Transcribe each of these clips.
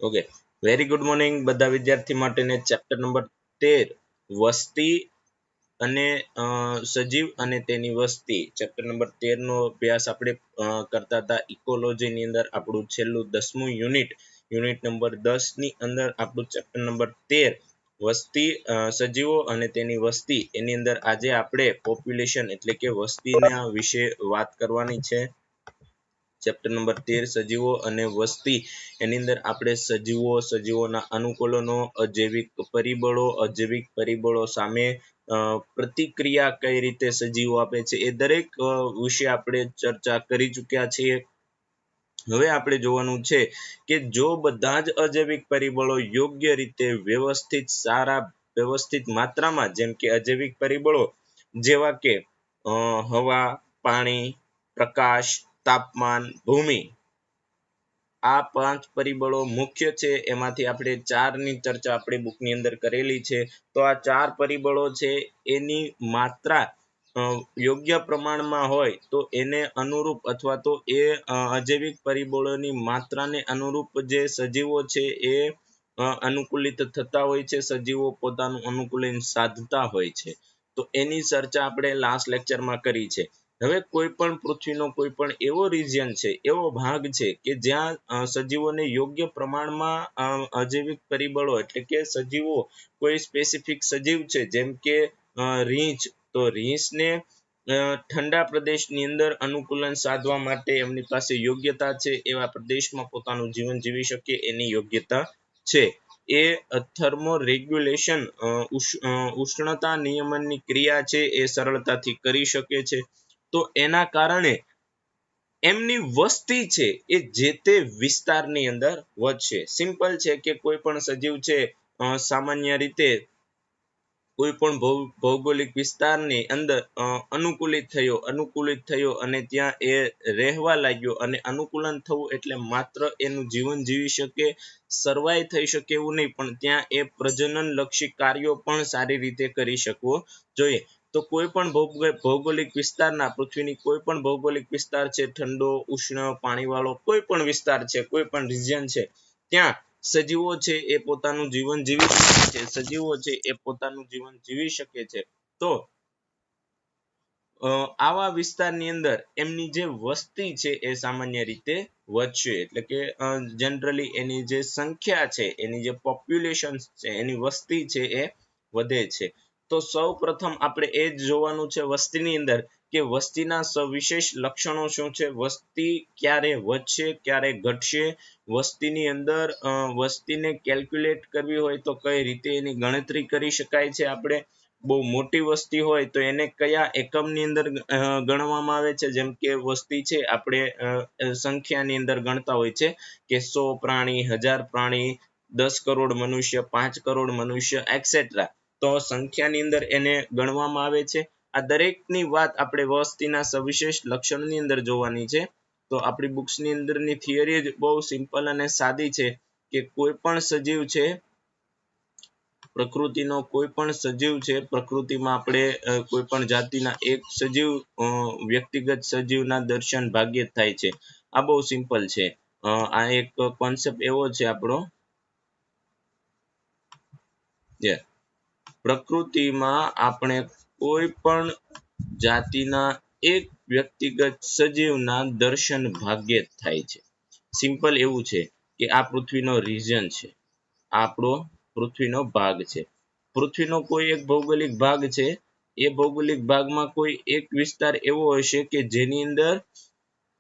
Okay, very good morning બધા વિદ્યાર્થી માટેને chapter number 13 વસ્તી અને સજીવ અને તેની વસ્તી ચેપ્ટર નંબર 13 નો અભ્યાસ આપણે કરતા હતા ઇકોલોજી ની અંદર આપણું છેલ્લું 10મું યુનિટ નંબર 10 ની અંદર આપણું ચેપ્ટર નંબર 13 વસ્તી સજીવો અને તેની વસ્તી એની અંદર આજે આપણે પોપ્યુલેશન એટલે કે વસ્તીના વિશે વાત કરવાની છે. ચેપ્ટર નંબર 13 સજીવો અને વસ્તી એની અંદર આપણે સજીવોના અનુકૂલનો અજૈવિક પરિબળો સામે પ્રતિક્રિયા કઈ રીતે સજીવો આપે છે એ દરેક વિશે આપણે ચર્ચા કરી ચૂક્યા છીએ. હવે આપણે જોવાનું છે કે જો બધા જ અજૈવિક પરિબળો યોગ્ય રીતે વ્યવસ્થિત માત્રામાં જેમ કે અજૈવિક પરિબળો જેવા કે હવા, પાણી, પ્રકાશ, તાપમાન, ભૂમિ, આ 5 પરિબળો મુખ્ય છે. એમાંથી આપણે 4 ની ચર્ચા આપણી બુકની અંદર કરેલી છે. તો આ 4 પરિબળો છે એની માત્રા યોગ્ય પ્રમાણમાં હોય તો એને અનુરૂપ અથવા તો એ અજૈવિક પરિબળોની માત્રાને અનુરૂપ જે સજીવો છે એ અનુકૂલિત થતા હોય છે. સજીવો પોતાનું અનુકૂલન સાધતા હોય છે. તો એની ચર્ચા આપણે લાસ્ટ લેક્ચરમાં કરી છે. હવે કોઈ પણ પૃથ્વીનો કોઈ પણ એવો રિજિયન છે, એવો ભાગ છે કે જ્યાં સજીવોને યોગ્ય પ્રમાણમાં અજૈવિક પરિબળો એટલે કે સજીવો કોઈ સ્પેસિફિક સજીવ છે જેમ કે રીંછ, તો રીંછને ઠંડા પ્રદેશની અંદર અનુકૂલન સાધવા માટે એમની પાસે યોગ્યતા છે, એવા પ્રદેશમાં પોતાનું જીવન જીવી શકે એની યોગ્યતા છે. એ થર્મો રેગ્યુલેશન ઉષ્ણતા નિયમનની ક્રિયા છે એ સરળતાથી કરી શકે છે. તો એના કારણે એમની વસ્તી છે એ જે તે વિસ્તારની અંદર વધશે. સિમ્પલ છે કે કોઈ પણ સજીવ છે સામાન્ય રીતે કોઈ પણ ભૌગોલિક વિસ્તારની અંદર અનુકૂલિત થયો અને ત્યાં એ રહેવા લાગ્યો અને અનુકૂલન થવું એટલે માત્ર એનું જીવન જીવી શકે, સર્વાઈવ થઈ શકે એવું નહીં, પણ ત્યાં એ પ્રજનન લક્ષી કાર્યો પણ સારી રીતે કરી શકવો જોઈએ. તો કોઈ પણ ભૌગોલિક વિસ્તારના પૃથ્વીની કોઈ પણ ભૌગોલિક વિસ્તાર છે, ઠંડો, ઉષ્ણ, પાણીવાળો કોઈ પણ વિસ્તાર છે, કોઈ પણ રિજિયન છે, ત્યાં સજીવો છે એ પોતાનું જીવન જીવી શકે છે. તો આવા વિસ્તારની અંદર એમની જે વસ્તી છે એ સામાન્ય રીતે વધશે. એટલે કે જનરલી એની જે સંખ્યા છે, એની જે પોપ્યુલેશન છે, એની વસ્તી છે એ વધે છે. તો સૌ પ્રથમ આપણે એ જ જોવાનું છે વસ્તીની અંદર કે વસ્તીના સવિશેષ લક્ષણો શું છે, વસ્તી ક્યારે વધશે, ક્યારે ઘટશે, વસ્તીની અંદર વસ્તીને કેલ્ક્યુલેટ કરવી હોય તો કઈ રીતે એની ગણતરી કરી શકાય છે. આપણે બહુ મોટી વસ્તી હોય તો એને કયા એકમની અંદર ગણવામાં આવે છે, જેમ કે વસ્તી છે આપણે સંખ્યાની અંદર ગણતા હોય છે કે 100 પ્રાણી, 1000 પ્રાણી, 10 કરોડ મનુષ્ય, 5 કરોડ મનુષ્ય એટસેટ્રા. તો સંખ્યાની અંદર એને ગણવામાં આવે છે. આ દરેકની વાત આપણે વસ્તીના સવિશેષ લક્ષણની અંદર જોવાની છે. તો આપણી બુક્સની અંદરની થિયરી જ બહુ સિમ્પલ અને સાદી છે કે કોઈ પણ સજીવ છે, પ્રકૃતિનો કોઈ પણ સજીવ છે, પ્રકૃતિમાં આપણે કોઈ પણ જાતિના એક સજીવ વ્યક્તિગત સજીવના દર્શન ભાગ્યે જ થાય છે. આ બહુ સિમ્પલ છે. આ એક કોન્સેપ્ટ એવો છે આપણો જે પ્રકૃતિમાં આપણે કોઈ પણ જાતિના એક વ્યક્તિગત સજીવના દર્શન ભાગ્યે જ થાય છે. સિમ્પલ એવું છે કે આ પૃથ્વીનો રિજન છે, આપણો પૃથ્વીનો ભાગ છે. પૃથ્વીનો કોઈ એક ભૌગોલિક ભાગ છે, એ ભૌગોલિક ભાગમાં કોઈ એક વિસ્તાર એવો હશે કે જેની અંદર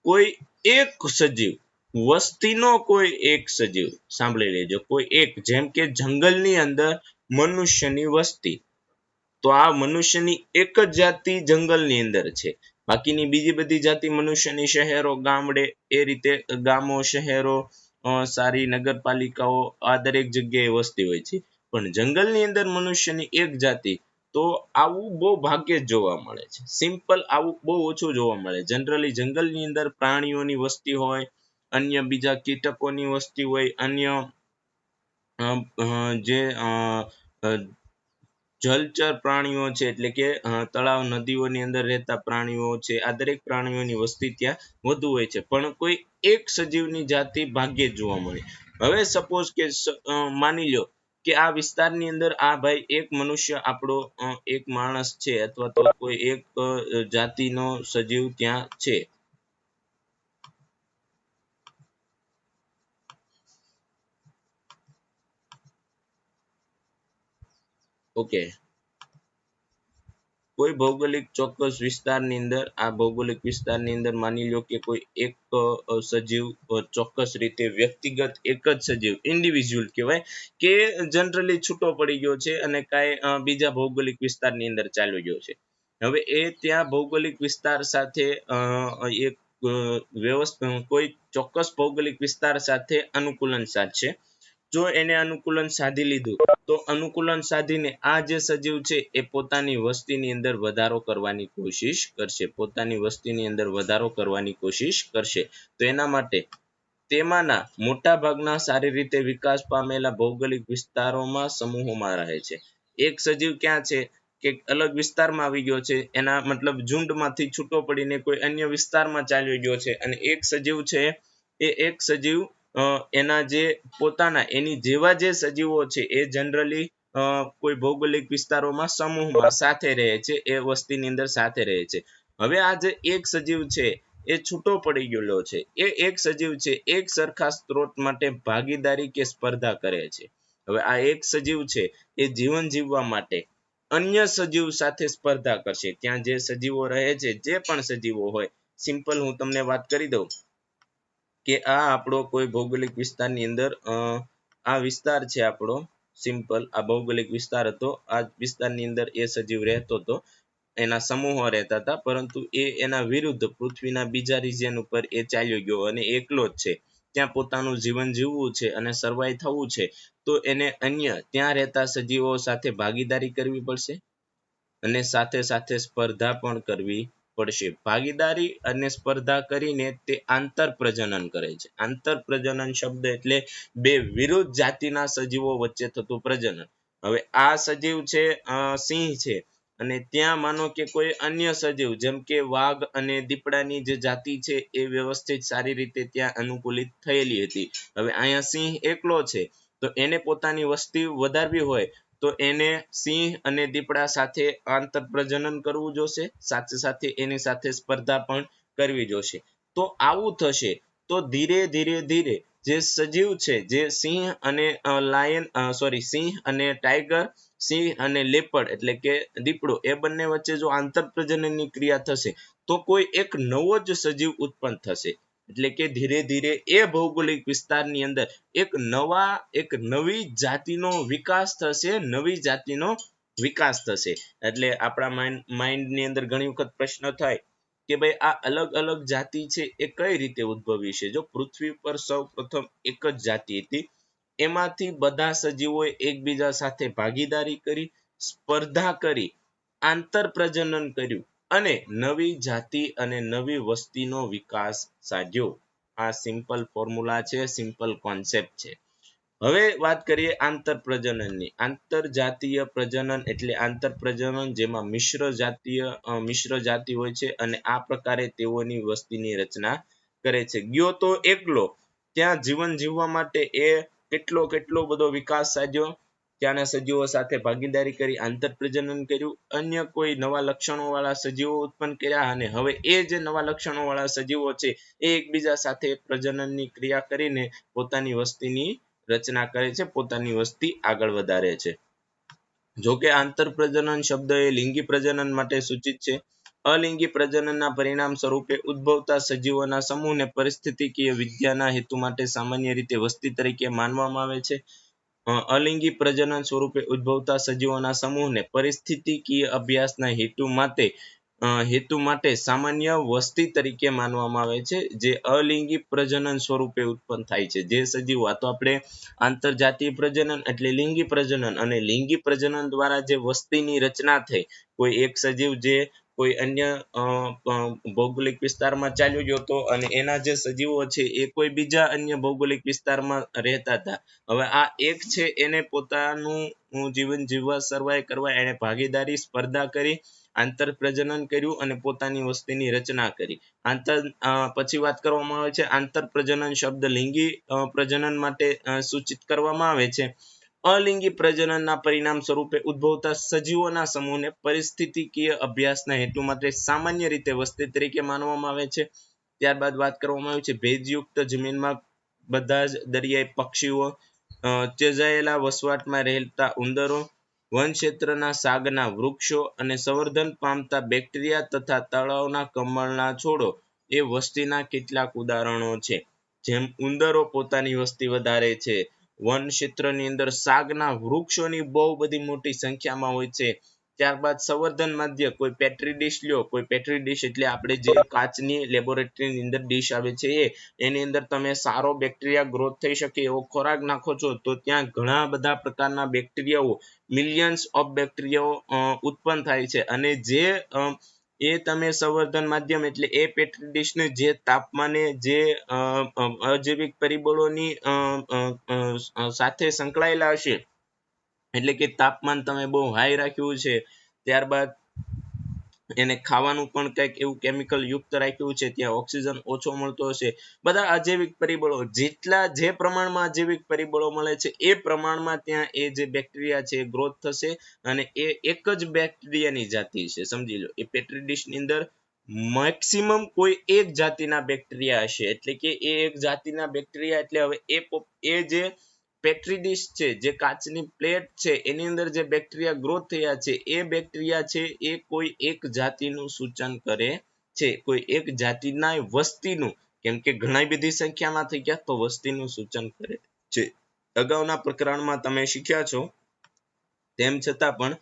કોઈ એક સજીવ, વસ્તીનો કોઈ એક સજીવ, સાંભળી લેજો, કોઈ એક, જેમ કે જંગલની અંદર મનુષ્યની વસ્તી, તો આ મનુષ્યની એક જ જાતિ જંગલની અંદર છે. બાકીની બીજી બધી જાતિ મનુષ્યની શહેરો, ગામડે, એ રીતે ગામો, શહેરો, સારી નગરપાલિકાઓ, આ દરેક જગ્યાએ વસ્તી હોય છે. પણ જંગલની અંદર મનુષ્યની એક જાતિ, તો આવું બહુ ભાગ્યે જ જોવા મળે છે. સિમ્પલ આવું બહુ ઓછું જોવા મળે. જનરલી જંગલની અંદર પ્રાણીઓની વસ્તી હોય, અન્ય બીજા કીટકોની વસ્તી હોય, અન્ય જે જલચર પ્રાણીઓ છે એટલે કે તળાવ, નદીઓની અંદર રહેતા પ્રાણીઓ છે, આ દરેક પ્રાણીઓની વસ્તી ત્યાં વધુ હોય છે. પણ કોઈ એક સજીવની જાતિ ભાગ્યે જ જોવા મળે. હવે સપોઝ કે માની લો કે આ વિસ્તારની અંદર આ ભાઈ એક મનુષ્ય આપણો એક માણસ છે અથવા તો કોઈ એક જાતિનો સજીવ ત્યાં છે. ઓકે, કોઈ ભૌગોલિક ચોક્કસ વિસ્તારની અંદર આ ભૌગોલિક વિસ્તારની અંદર માની લો કે કોઈ એક સજીવ ચોક્કસ રીતે વ્યક્તિગત એક જ સજીવ ઇન્ડિવિજ્યુઅલ કહેવાય કે જનરલી છૂટો પડી ગયો છે અને કાંઈ બીજા ભૌગોલિક વિસ્તારની અંદર ચાલ્યો ગયો છે. હવે એ ત્યાં ભૌગોલિક વિસ્તાર સાથે એક કોઈ ચોક્કસ ભૌગોલિક વિસ્તાર સાથે અનુકૂલન સાધશે. જો એને અનુકૂલન સાધી લીધું તો અનુકૂલન સાધીને આ જે સજીવ છે એ પોતાની વસ્તીની અંદર વધારો કરવાની કોશિશ કરશે. પોતાની વસ્તીની અંદર વધારો કરવાની કોશિશ કરશે. તો એના માટે તેમાંના મોટા ભાગના સારી રીતે વિકાસ પામેલા ભૌગોલિક વિસ્તારોમાં સમૂહોમાં રહે છે. એક સજીવ ક્યાં છે કે અલગ વિસ્તારમાં આવી ગયો છે, એના મતલબ ઝુંડમાંથી છૂટો પડીને કોઈ અન્ય વિસ્તારમાં ચાલ્યો ગયો છે અને એક સજીવ છે એ એક સજીવ એના જે પોતાના એની જેવા જે સજીવો છે એ જનરલી કોઈ ભૌગોલિક વિસ્તારોમાં સમૂહમાં સાથે રહે છે, એ વસ્તીની અંદર સાથે રહે છે. હવે આ જે એક સજીવ છે એ છૂટો પડી ગયેલો છે, એ એક સજીવ છે એક સરખા સ્ત્રોત માટે ભાગીદારી કે સ્પર્ધા કરે છે. હવે આ એક સજીવ છે એ જીવન જીવવા માટે અન્ય સજીવ સાથે સ્પર્ધા કરશે. ત્યાં જે સજીવો રહે છે, જે પણ સજીવો હોય, સિમ્પલ હું તમને વાત કરી દઉં કે આ આપણો કોઈ ભૌગોલિક વિસ્તારની અંદર આ વિસ્તાર છે આપણો સિમ્પલ આ ભૌગોલિક વિસ્તાર હતો. આ વિસ્તારની અંદર એ સજીવ રહેતો હતો, એના સમૂહો રહેતા હતા, પરંતુ એ એના વિરુદ્ધ પૃથ્વીના બીજા રિજિયન ઉપર એ ચાલ્યો ગયો અને એકલો જ છે. ત્યાં પોતાનું જીવન જીવવું છે અને સર્વાઈવ થવું છે, તો એને અન્ય ત્યાં રહેતા સજીવો સાથે ભાગીદારી કરવી પડશે અને સાથે સાથે સ્પર્ધા પણ કરવી પડશે. ભાગીદારી અને સ્પર્ધા કરીને તે આંતર પ્રજનન કરે છે. આંતર પ્રજનન શબ્દ એટલે બે વિરુદ્ધ જાતિના સજીવો વચ્ચે થતું પ્રજનન. હવે આ સજીવ છે સિંહ છે અને ત્યાં માનો કે કોઈ અન્ય સજીવ જેમ કે વાઘ અને દીપડાની જે જાતિ છે એ વ્યવસ્થિત સારી રીતે ત્યાં અનુકૂલિત થયેલી હતી. હવે અહીંયા સિંહ એકલો છે, તો એને પોતાની વસ્તી વધારવી હોય તો એને સિંહ અને દીપડા સાથે આંતર પ્રજનન કરવું જોશે, સાથે સાથે એની સાથે સ્પર્ધા પણ કરવી જોશે. તો આવું થશે તો ધીરે ધીરે ધીરે જે સજીવ છે, જે સિંહ અને સિંહ અને ટાઈગર, સિંહ અને લેપર્ડ એટલે કે દીપડો, એ બંને વચ્ચે જો આંતર પ્રજનનની ક્રિયા થશે તો કોઈ એક નવો જ સજીવ ઉત્પન્ન થશે. એટલે કે ધીરે ધીરે એ ભૌગોલિક વિસ્તારની અંદર એક નવી જાતિનો વિકાસ થશે, નવી જાતિનો વિકાસ થશે. એટલે આપણા માઇન્ડની અંદર ઘણી વખત પ્રશ્ન થાય કે ભાઈ આ અલગ અલગ જાતિ છે એ કઈ રીતે ઉદ્ભવી છે. જો પૃથ્વી પર સૌ પ્રથમ એક જ જાતિ હતી, એમાંથી બધા સજીવોએ એકબીજા સાથે ભાગીદારી કરી, સ્પર્ધા કરી, આંતર પ્રજનન કર્યું અને નવી જાતિ અને નવી વસ્તીનો વિકાસ સાધ્યો. આ સિમ્પલ ફોર્મ્યુલા છે, સિમ્પલ કોન્સેપ્ટ છે. હવે વાત કરીએ આંતર પ્રજનનની. આંતરજાતીય પ્રજનન એટલે આંતર પ્રજનન જેમાં મિશ્ર જાતિ હોય છે અને આ પ્રકારે તેઓની વસ્તીની રચના કરે છે. ગયો તો એકલો, ત્યાં જીવન જીવવા માટે એ કેટલો બધો વિકાસ સાધ્યો, ત્યાંના સજીવો સાથે ભાગીદારી કરી, આંતર પ્રજનન કર્યું, અન્ય કોઈ નવા લક્ષણો વાળા સજીવો ઉત્પન્ન કર્યા અને હવે એ જે નવા લક્ષણો વાળા સજીવો છે એ એકબીજા સાથે પ્રજનનની ક્રિયા કરીને પોતાની વસ્તીની રચના કરે છે, પોતાની વસ્તી આગળ વધારે છે. જોકે આંતર પ્રજનન શબ્દ એ લિંગી પ્રજનન માટે સૂચિત છે. અલિંગી પ્રજનનના પરિણામ સ્વરૂપે ઉદ્ભવતા સજીવોના સમૂહને પરિસ્થિતિકીય વિદ્યાના હેતુ માટે સામાન્ય રીતે વસ્તી તરીકે માનવામાં આવે છે. અલિંગી પ્રજનન સ્વરૂપે ઉદ્ભવતા સજીવોના સમૂહને પરિસ્થિતિકીય અભ્યાસના હેતુ માટે સામાન્ય વસ્તી તરીકે માનવામાં આવે છે. જે અલિંગી પ્રજનન સ્વરૂપે ઉત્પન્ન થાય છે, જે સજીવો, આ તો આપણે આંતરજાતીય પ્રજનન એટલે લિંગી પ્રજનન, અને લિંગી પ્રજનન દ્વારા જે વસ્તીની રચના થઈ, કોઈ એક સજીવ જે કોઈ અન્ય ભૌગોલિક વિસ્તારમાં ચાલ્યો ગયો હતો અને એના જે સજીવો છે એ કોઈ બીજા અન્ય ભૌગોલિક વિસ્તારમાં રહેતા હતા. હવે આ એક છે એને પોતાનું જીવન જીવવા, સર્વાઈવ કરવા એને ભાગીદારી, સ્પર્ધા કરી આંતરપ્રજનન કર્યું અને પોતાની વસ્તીની રચના કરી. પછી વાત કરવામાં આવે છે આંતરપ્રજનન શબ્દ લિંગી પ્રજનન માટે સૂચિત કરવામાં આવે છે. અલિંગી પ્રજનનના પરિણામ સ્વરૂપે ઉદ્ભવતા સજીવોના સમૂહને પરિસ્થિતિકીય અભ્યાસના હેતુ માટે સામાન્ય રીતે વસ્તી તરીકે માનવામાં આવે છે. ત્યારબાદ વાત કરવામાં આવે છે ભેજયુક્ત જમીનમાં બધા જ દરિયાઈ પક્ષીઓ, તેજાયેલા વસવાટમાં રહેતા ઉંદરો, વન ક્ષેત્રના સાગના વૃક્ષો અને સંવર્ધન પામતા બેક્ટેરિયા તથા તળાવના કમળના છોડો એ વસ્તીના કેટલાક ઉદાહરણો છે. જેમ ઉંદરો પોતાની વસ્તી વધારે છે, વન ક્ષેત્રની અંદર સાગના વૃક્ષોની બહુ બધી મોટી સંખ્યામાં હોય છે. ત્યારબાદ સંવર્ધન માધ્ય કોઈ પેટ્રી ડીશ લ્યો, કોઈ પેટ્રી ડીશ એટલે આપણે જે કાચની લેબોરેટરીની અંદર ડીશ આવે છે એની અંદર તમે સારો બેક્ટેરિયા ગ્રોથ થઈ શકે એવો ખોરાક નાખો છો તો ત્યાં ઘણા બધા પ્રકારના બેક્ટેરિયાઓ, મિલિયન્સ ઓફ બેક્ટેરિયાઓ ઉત્પન્ન થાય છે અને જે એ તમે સંવર્ધન માધ્યમ એટલે એ પેટ્રી ડીશને જે તાપમાને જે અજૈવિક પરિબળોની સાથે સંકળાયેલા હશે એટલે કે તાપમાન તમે બહુ હાઈ રાખ્યું છે, ત્યારબાદ એને ખાવાનું પણ કંઈક એવું કેમિકલ યુક્ત રાખ્યું છે, ત્યાં ઓક્સિજન ઓછો મળતો હશે, બધા અજૈવિક પરિબળો જેટલા જે પ્રમાણમાં અજૈવિક પરિબળો મળે છે એ પ્રમાણમાં ત્યાં એ જે બેક્ટેરિયા છે ગ્રોથ થશે અને એ એક જ બેક્ટેરિયાની જાતિ છે. સમજી લો એ પેટ્રી ડીશની અંદર મેક્સિમમ કોઈ એક જાતિના બેક્ટેરિયા હશે એટલે કે એ એક જાતિના બેક્ટેરિયા એટલે હવે એ જે પેટ્રી ડીશ છે, જે કાચની પ્લેટ છે એની અંદર જે બેક્ટેરિયા ગ્રોથ થયા છે એ બેક્ટેરિયા છે એ કોઈ એક જાતિનું સૂચન કરે છે, કોઈ એક જાતિના વસ્તીનું, કેમ કે ઘણી બધી સંખ્યામાં થઈ ગયા તો વસ્તીનું સૂચન કરે છે. અગાઉના પ્રકરણમાં તમે શીખ્યા છો તેમ છતાં પણ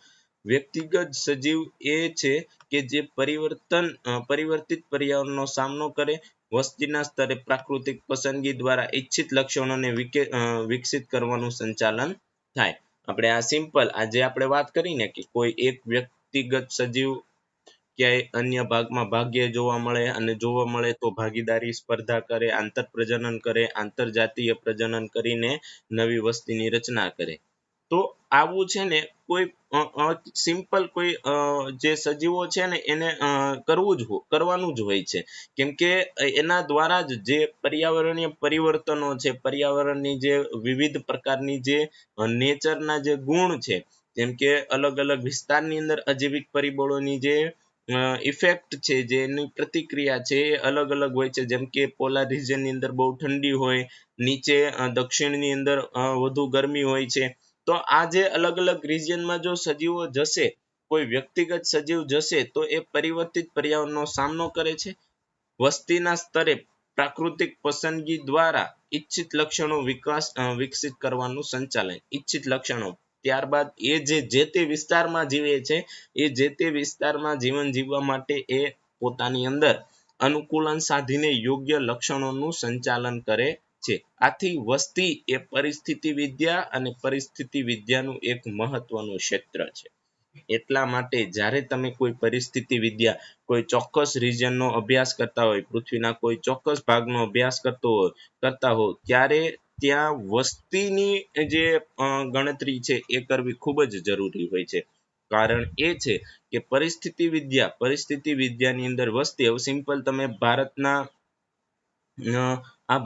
વ્યક્તિગત સજીવ એ છે કે જે પરિવર્તિત પર્યાવરણનો સામનો કરે, વસ્તીના સ્તરે પ્રાકૃતિક પસંદગી દ્વારા ઈચ્છિત લક્ષણોને વિકસિત કરવાનું સંચાલન થાય. આપણે આ સિમ્પલ આજે આપણે વાત કરીને કે કોઈ એક વ્યક્તિગત સજીવ ક્યાંય અન્ય ભાગમાં ભાગ્યે જોવા મળે અને જોવા મળે તો ભાગીદારી સ્પર્ધા કરે, આંતરપ્રજનન કરે, આંતરજાતીય પ્રજનન કરીને નવી વસ્તીની રચના કરે. તો આવું છે ને કોઈ સિમ્પલ કોઈ જે સજીવો છે ને એને કરવાનું જ હોય છે, કેમ કે એના દ્વારા જ જે પર્યાવરણીય પરિવર્તનો છે, પર્યાવરણની જે વિવિધ પ્રકારની જે નેચરના જે ગુણ છે, જેમ કે અલગ અલગ વિસ્તારની અંદર અજૈવિક પરિબળોની જે ઇફેક્ટ છે, જેની પ્રતિક્રિયા છે એ અલગ અલગ હોય છે. જેમ કે પોલાર રિજનની અંદર બહુ ઠંડી હોય, નીચે દક્ષિણની અંદર વધુ ગરમી હોય છે. તો આ જે અલગ અલગ રિજિયનમાં જો સજીવો જશે, કોઈ વ્યક્તિગત સજીવ જશે તો એ પરિવર્તિત પર્યાવરણનો સામનો કરે છે, વસ્તીના સ્તરે પ્રાકૃતિક પસંદગી દ્વારા ઈચ્છિત લક્ષણો વિકસિત કરવાનું સંચાલન, ઈચ્છિત લક્ષણો, ત્યારબાદ એ જે તે વિસ્તારમાં જીવે છે એ જે તે વિસ્તારમાં જીવન જીવવા માટે એ પોતાની અંદર અનુકૂલન સાધીને યોગ્ય લક્ષણોનું સંચાલન કરે છે. આથી વસ્તી એ પરિસ્થિતિ વિદ્યા અને પરિસ્થિતિ વિદ્યાનું એક મહત્વનું ક્ષેત્ર છે. એટલા માટે જ્યારે તમે કોઈ પરિસ્થિતિ વિદ્યા, કોઈ ચોક્કસ રિજનનો અભ્યાસ કરતા હોય, પૃથ્વીના કોઈ ચોક્કસ ભાગનો અભ્યાસ કરતા હો ત્યારે ત્યાં વસ્તીની જે ગણતરી છે એ કરવી ખૂબ જ જરૂરી હોય છે. કારણ એ છે કે પરિસ્થિતિ વિદ્યાની અંદર વસ્તી, હવે સિમ્પલ તમે ભારતના આ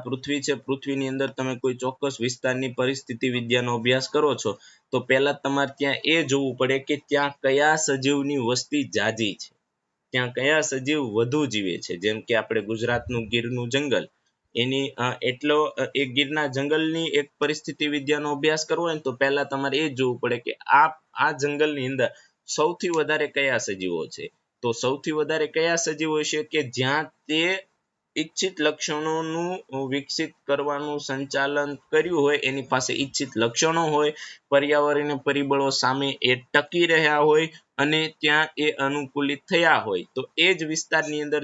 પૃથ્વી છે, પૃથ્વીની અંદર તમે કોઈ ચોક્કસ વિસ્તારની પરિસ્થિતિ વિદ્યાનો અભ્યાસ કરો છો તો પહેલા તમારે ત્યાં એ જોવું પડે કે ત્યાં કયા સજીવની વસ્તી જાજી છે, ત્યાં કયા સજીવ વધુ જીવે છે. જેમ કે આપણે ગુજરાતનું ગીરનું જંગલ, એની એ ગીરના જંગલની એક પરિસ્થિતિ વિદ્યાનો અભ્યાસ કરવો હોય ને તો પહેલા તમારે એ જોવું પડે કે આ જંગલની અંદર સૌથી વધારે કયા સજીવો છે. તો સૌથી વધારે કયા સજીવો છે કે જ્યાં તે ઈચ્છિત લક્ષણોનું વિકસિત કરવાનું સંચાલન કર્યું હોય, એની પાસે ઈચ્છિત લક્ષણો હોય, પર્યાવરણીય પરિબળો સામે એ ટકી રહ્યા હોય અને ત્યાં એ અનુકૂલિત થયા હોય, તો એ જ વિસ્તારની અંદર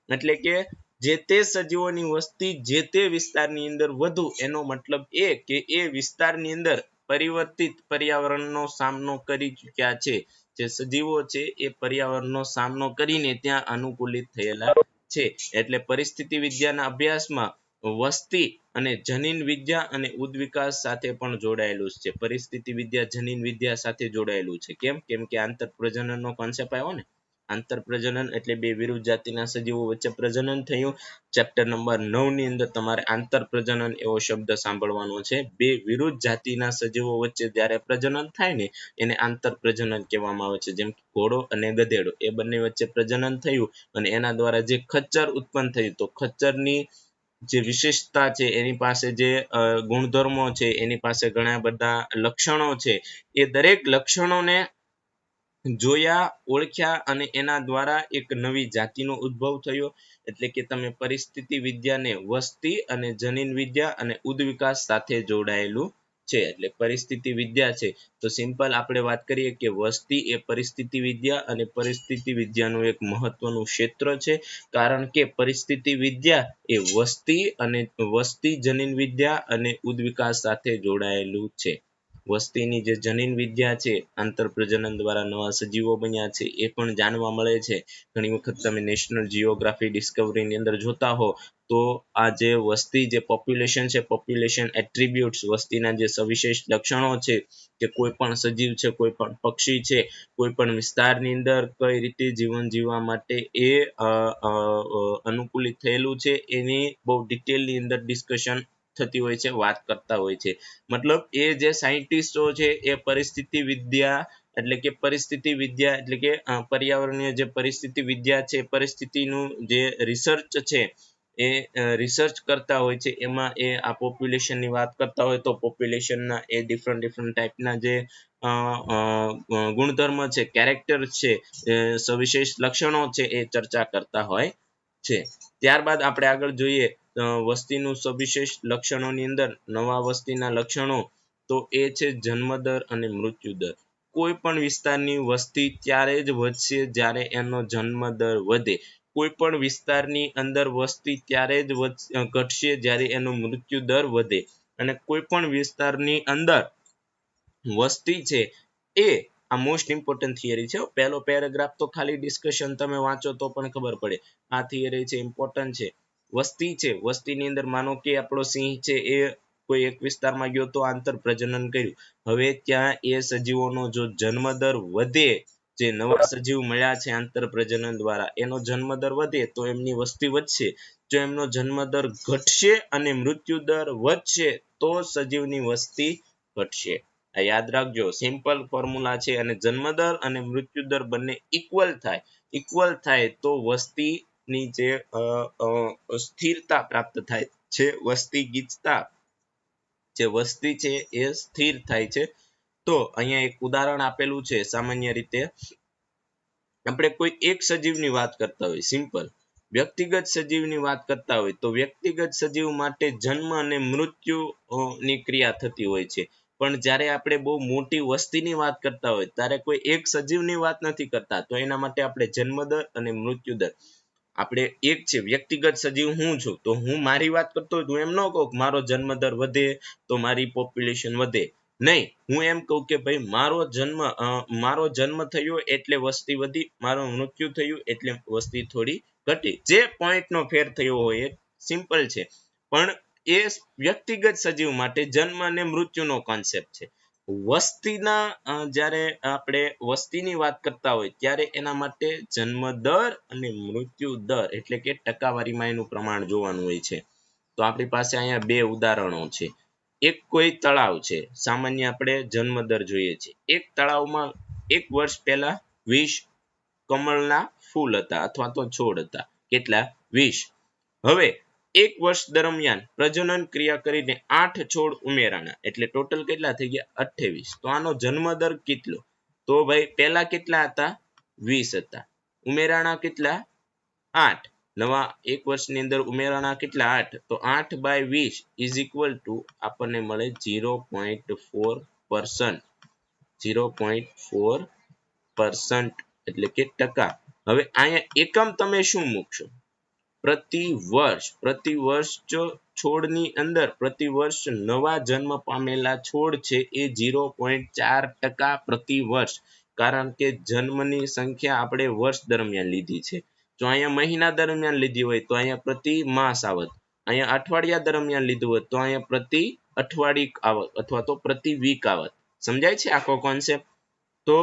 એટલે કે જે તે સજીવોની વસ્તી જે તે વિસ્તારની અંદર વધુ, એનો મતલબ એ કે એ વિસ્તારની અંદર પરિવર્તિત પર્યાવરણનો સામનો કરી ચૂક્યા છે. જે સજીવો છે એ પર્યાવરણનો સામનો કરીને ત્યાં અનુકૂલિત થયેલા છે. એટલે પરિસ્થિતિ વિદ્યાના અભ્યાસમાં વસ્તી અને જનીન વિદ્યા અને ઉદ્વિકાસ સાથે પણ જોડાયેલું છે. પરિસ્થિતિ વિદ્યા જનીન વિદ્યા સાથે જોડાયેલું છે. કેમ કે આંતર પ્રજનનનો કોન્સેપ્ટ આવ્યો ને. આંતર પ્રજનન એટલે બે વિરુદ્ધ જાતિના સજીવો વચ્ચે પ્રજનન થયું. ચેપ્ટર નંબર 9 ની અંદર તમારે આંતર પ્રજનન એવો શબ્દ સાંભળવાનો છે. બે વિરુદ્ધ જાતિના સજીવો વચ્ચે જ્યારે પ્રજનન થાય ને એને આંતર પ્રજનન કહેવામાં આવે છે. જેમ કે ઘોડો અને ગધેડો એ બંને વચ્ચે પ્રજનન થયું અને એના દ્વારા જે ખચ્ચર ઉત્પન્ન થયું તો ખચ્ચરની જે વિશેષતા છે એની પાસે જે ગુણધર્મો છે એની પાસે ઘણા બધા લક્ષણો છે એ દરેક લક્ષણોને જોયા ઓળખ્યા અને એના દ્વારા એક નવી જાતિનો ઉદ્ભવ થયો. એટલે કે તમે પરિસ્થિતિ વિદ્યાને વસ્તી અને જનીન વિદ્યા અને ઉદ્વિકાસ સાથે જોડાયેલું છે. એટલે પરિસ્થિતિ વિદ્યા છે તો સિમ્પલ આપણે વાત કરીએ કે વસ્તી એ પરિસ્થિતિ વિદ્યા અને પરિસ્થિતિ વિદ્યાનું એક મહત્વનું ક્ષેત્ર છે. કારણ કે પરિસ્થિતિ વિદ્યા એ વસ્તી જનીન વિદ્યા અને ઉદ્વિકાસ સાથે જોડાયેલું છે. વસ્તીની જે જનીન વિદ્યા છે આંતર પ્રજનન દ્વારા નવા સજીવો બન્યા છે એ પણ જાણવા મળે છે. ઘણી વખત તમે નેશનલ જીઓગ્રાફી ડિસ્કવરીની અંદર જોતા હો તો આ જે વસ્તી જે પોપ્યુલેશન છે પોપ્યુલેશન એટ્રીબ્યુટ્સ વસ્તીના જે સવિશેષ લક્ષણો છે કે કોઈ પણ સજીવ છે કોઈ પણ પક્ષી છે કોઈ પણ વિસ્તારની અંદર કઈ રીતે જીવન જીવવા માટે એ અનુકૂલિત થયેલું છે એની બહુ ડિટેલની અંદર ડિસ્કશન થતી હોય છે વાત કરતા હોય છે. મતલબ એ જે સાયન્ટિસ્ટો છે એ પરિસ્થિતિ વિદ્યા એટલે કે પર્યાવરણીય જે પરિસ્થિતિ વિદ્યા છે પરિસ્થિતિનું જે રિસર્ચ છે એ રિસર્ચ કરતા હોય છે. એમાં એ આ પોપ્યુલેશનની વાત કરતા હોય તો પોપ્યુલેશનના એ ડિફરન્ટ ટાઈપના જે ગુણધર્મ છે કેરેક્ટર છે સવિશેષ લક્ષણો છે એ ચર્ચા કરતા હોય છે. ત્યારબાદ આપણે આગળ જોઈએ વસ્તીનું સવિશેષ લક્ષણોની અંદર નવા વસ્તીના લક્ષણો તો એ છે જન્મદર અને મૃત્યુદર. કોઈ પણ વિસ્તારની વસ્તી ત્યારે જ વધશે જ્યારે એનો જન્મદર વધે. કોઈ પણ વિસ્તારની અંદર વસ્તી ત્યારે જ ઘટશે જ્યારે એનો મૃત્યુદર વધે. અને કોઈ પણ વિસ્તારની અંદર વસ્તી છે એ આ મોસ્ટ ઇમ્પોર્ટન્ટ થિયરી છે. પહેલો પેરેગ્રાફ તો ખાલી ડિસ્કશન તમે વાંચો તો પણ ખબર પડે. આ થિયરી છે ઇમ્પોર્ટન્ટ છે. વસ્તી છે વસ્તીની અંદર માનો કે આપણો સિંહ છે એ કોઈ એક વિસ્તારમાં ગયો તો આંતર પ્રજનન કર્યું. હવે ત્યાં એ સજીવોનો જો જન્મદર વધે જે નવા સજીવ મળ્યા છે આંતર પ્રજનન દ્વારા એનો જન્મદર વધે તો એમની વસ્તી વધશે. જો એમનો જન્મદર ઘટશે અને મૃત્યુદર વધશે તો સજીવની વસ્તી ઘટશે. આ યાદ રાખજો સિમ્પલ ફોર્મ્યુલા છે. અને જન્મદર અને મૃત્યુદર બંને ઇક્વલ થાય તો વસ્તીની જે સ્થિરતા પ્રાપ્ત થાય છે. વસ્તી ગીચતા જે વસ્તી છે એ સ્થિર થાય છે. તો અહીંયા એક ઉદાહરણ આપેલું છે. સામાન્ય રીતે આપણે કોઈ એક સજીવની વાત કરતા હોય સિમ્પલ વ્યક્તિગત સજીવની વાત કરતા હોય તો વ્યક્તિગત સજીવ માટે જન્મ અને મૃત્યુ ની ક્રિયા થતી હોય છે. પણ જ્યારે આપણે બહુ મોટી વસ્તીની વાત કરતા હોય ત્યારે કોઈ એક સજીવની વાત નથી કરતા તો એના માટે આપણે જન્મદર અને મૃત્યુદર આપણે એક છે વ્યક્તિગત સજીવ હું છું તો હું મારી વાત કરતો હોય તો એમ ન કહું કે મારો જન્મદર વધે તો મારી પોપ્યુલેશન વધે. નહીં, હું એમ કહું કે ભાઈ મારો જન્મ થયો એટલે વસ્તી વધી, મારું મૃત્યુ થયું એટલે વસ્તી થોડી ઘટી. જે પોઈન્ટનો ફેર થયો હોય એ સિમ્પલ છે. પણ એ વ્યક્તિગત સજીવ માટે જન્મ અને મૃત્યુનો કોન્સેપ્ટ છે. વસ્તીના જ્યારે આપણે વસ્તીની વાત કરતા હોય ત્યારે એના માટે જન્મ દર અને મૃત્યુ દર એટલે કે ટકાવારીમાં એનું પ્રમાણ જોવાનું હોય છે. તો આપણી પાસે અહીંયા બે ઉદાહરણો છે. એક કોઈ તળાવ છે. સામાન્ય આપણે જન્મદર જોઈએ છીએ. એક તળાવમાં એક વર્ષ પહેલા 20 કમળના ફૂલ હતા અથવા તો છોડ હતા. કેટલા? 20. હવે એક વર્ષ દરમિયાન પ્રજનન ક્રિયા કરીને 8 છોડ ઉમેરાણા એટલે ટોટલ કેટલા થઈ ગયા? 28. તો આનો જન્મદર કેટલો? તો ભાઈ પહેલા કેટલા હતા? 20 હતા. ઉમેરાણા કેટલા? 8. નવા એક વર્ષની અંદર ઉમેરાણા કેટલા? 8. તો 8/20 ઇઝ ઇક્વલ ટુ આપણને મળે 0.4%. 0.4% એટલે કે ટકા. હવે અહીંયા એકમ તમે શું મૂકશો? પ્રતિ વર્ષ જો છોડની અંદર પ્રતિ વર્ષ નવા જન્મ પામેલા છોડ છે એ 0.4% પ્રતિ વર્ષ. કારણ કે જન્મની સંખ્યા આપણે વર્ષ દરમિયાન લીધી છે. જો અહીંયા મહિના દરમિયાન લીધી હોય તો અહીંયા પ્રતિ માસ આવત. અહીંયા અઠવાડિયા દરમિયાન લીધું હોત તો અહીંયા પ્રતિ અઠવાડિક આવત અથવા તો પ્રતિ વીક આવત. સમજાય છે આખો કોન્સેપ્ટ? તો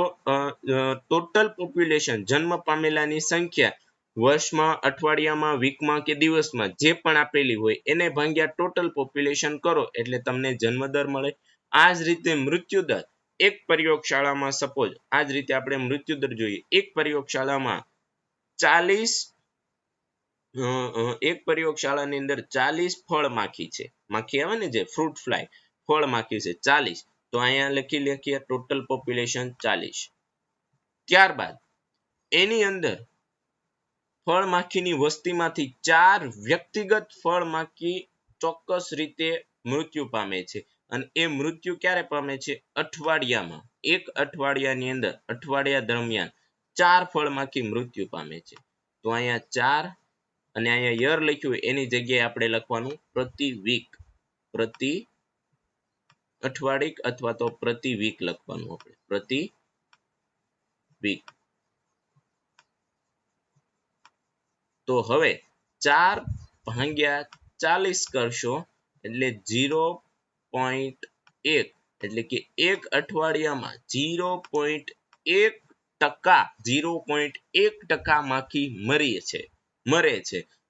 ટોટલ પોપ્યુલેશન જન્મ પામેલાની સંખ્યા વર્ષમાં, અઠવાડિયામાં, વીકમાં કે દિવસમાં જે પણ આપેલી હોય એને ભાગ્યા ટોટલ પોપ્યુલેશન કરો એટલે તમને જન્મદર મળે. આ જ રીતે મૃત્યુદર એક પ્રયોગશાળામાં સપોઝ આ જ રીતે આપણે મૃત્યુદર જોઈએ. એક પ્રયોગશાળામાં 40 એક પ્રયોગશાળાની અંદર 40 ફળ માખી છે. માખી આવે ને જે ફ્રૂટ ફ્લાય ફળ માખી છે 40. તો અહીંયા લખીએ ટોટલ પોપ્યુલેશન 40. ત્યારબાદ એની અંદર ફળ માખીની વસ્તીમાંથી 4 વ્યક્તિગત ફળ માખી ચોક્કસ રીતે મૃત્યુ પામે છે અને એ મૃત્યુ ક્યારે પામે છે? અઠવાડિયામાં. એક અઠવાડિયાની અંદર અઠવાડિયા દરમિયાન 4 ફળ માખી મૃત્યુ પામે છે. તો અહીંયા 4 અને અહીંયા યર લખ્યું એની જગ્યાએ આપણે લખવાનું પ્રતિ વીક, પ્રતિ અઠવાડિક અથવા તો પ્રતિ વીક લખવાનું આપણે પ્રતિ વીક. તો હવે 4 ભાગ્યા 40 કરશો એટલે 0.1 એટલે કે એક અઠવાડિયામાં 0.1% માખી મરે છે.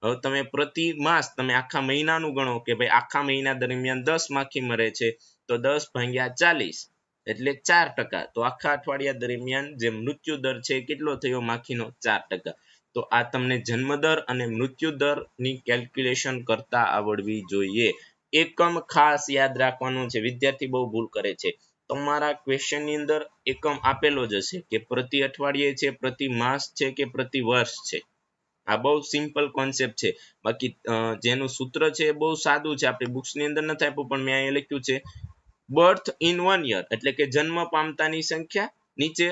હવે તમે પ્રતિ માસ તમે આખા મહિનાનું ગણો કે ભાઈ આખા મહિના દરમિયાન 10 માખી મરે છે તો 10 ભાગ્યા 40 એટલે 4%. તો આખા અઠવાડિયા દરમિયાન જે મૃત્યુ દર છે કેટલો થયો માખીનો? 4%. તો આ તમને જન્મદર અને મૃત્યુદર ની કેલ્ક્યુલેશન કરતા આવડવી જોઈએ. એકમ ખાસ યાદ રાખવાનું છે. વિદ્યાર્થી બહુ ભૂલ કરે છે. તમારા ક્વેશ્ચન ની અંદર એકમ આપેલો જ હશે કે પ્રતિ અઠવાડિયે છે, પ્રતિ માસ છે કે પ્રતિ વર્ષ છે. આ બહુ સિમ્પલ કોન્સેપ્ટ છે. બાકી જેનું સૂત્ર છે એ બહુ સાદું છે. આપણી બુક્સ ની અંદર નથી આપ્યું પણ મેં અહીંયા લખ્યું છે બર્થ ઇન 1 યર એટલે કે જન્મ પામતાની સંખ્યા નીચે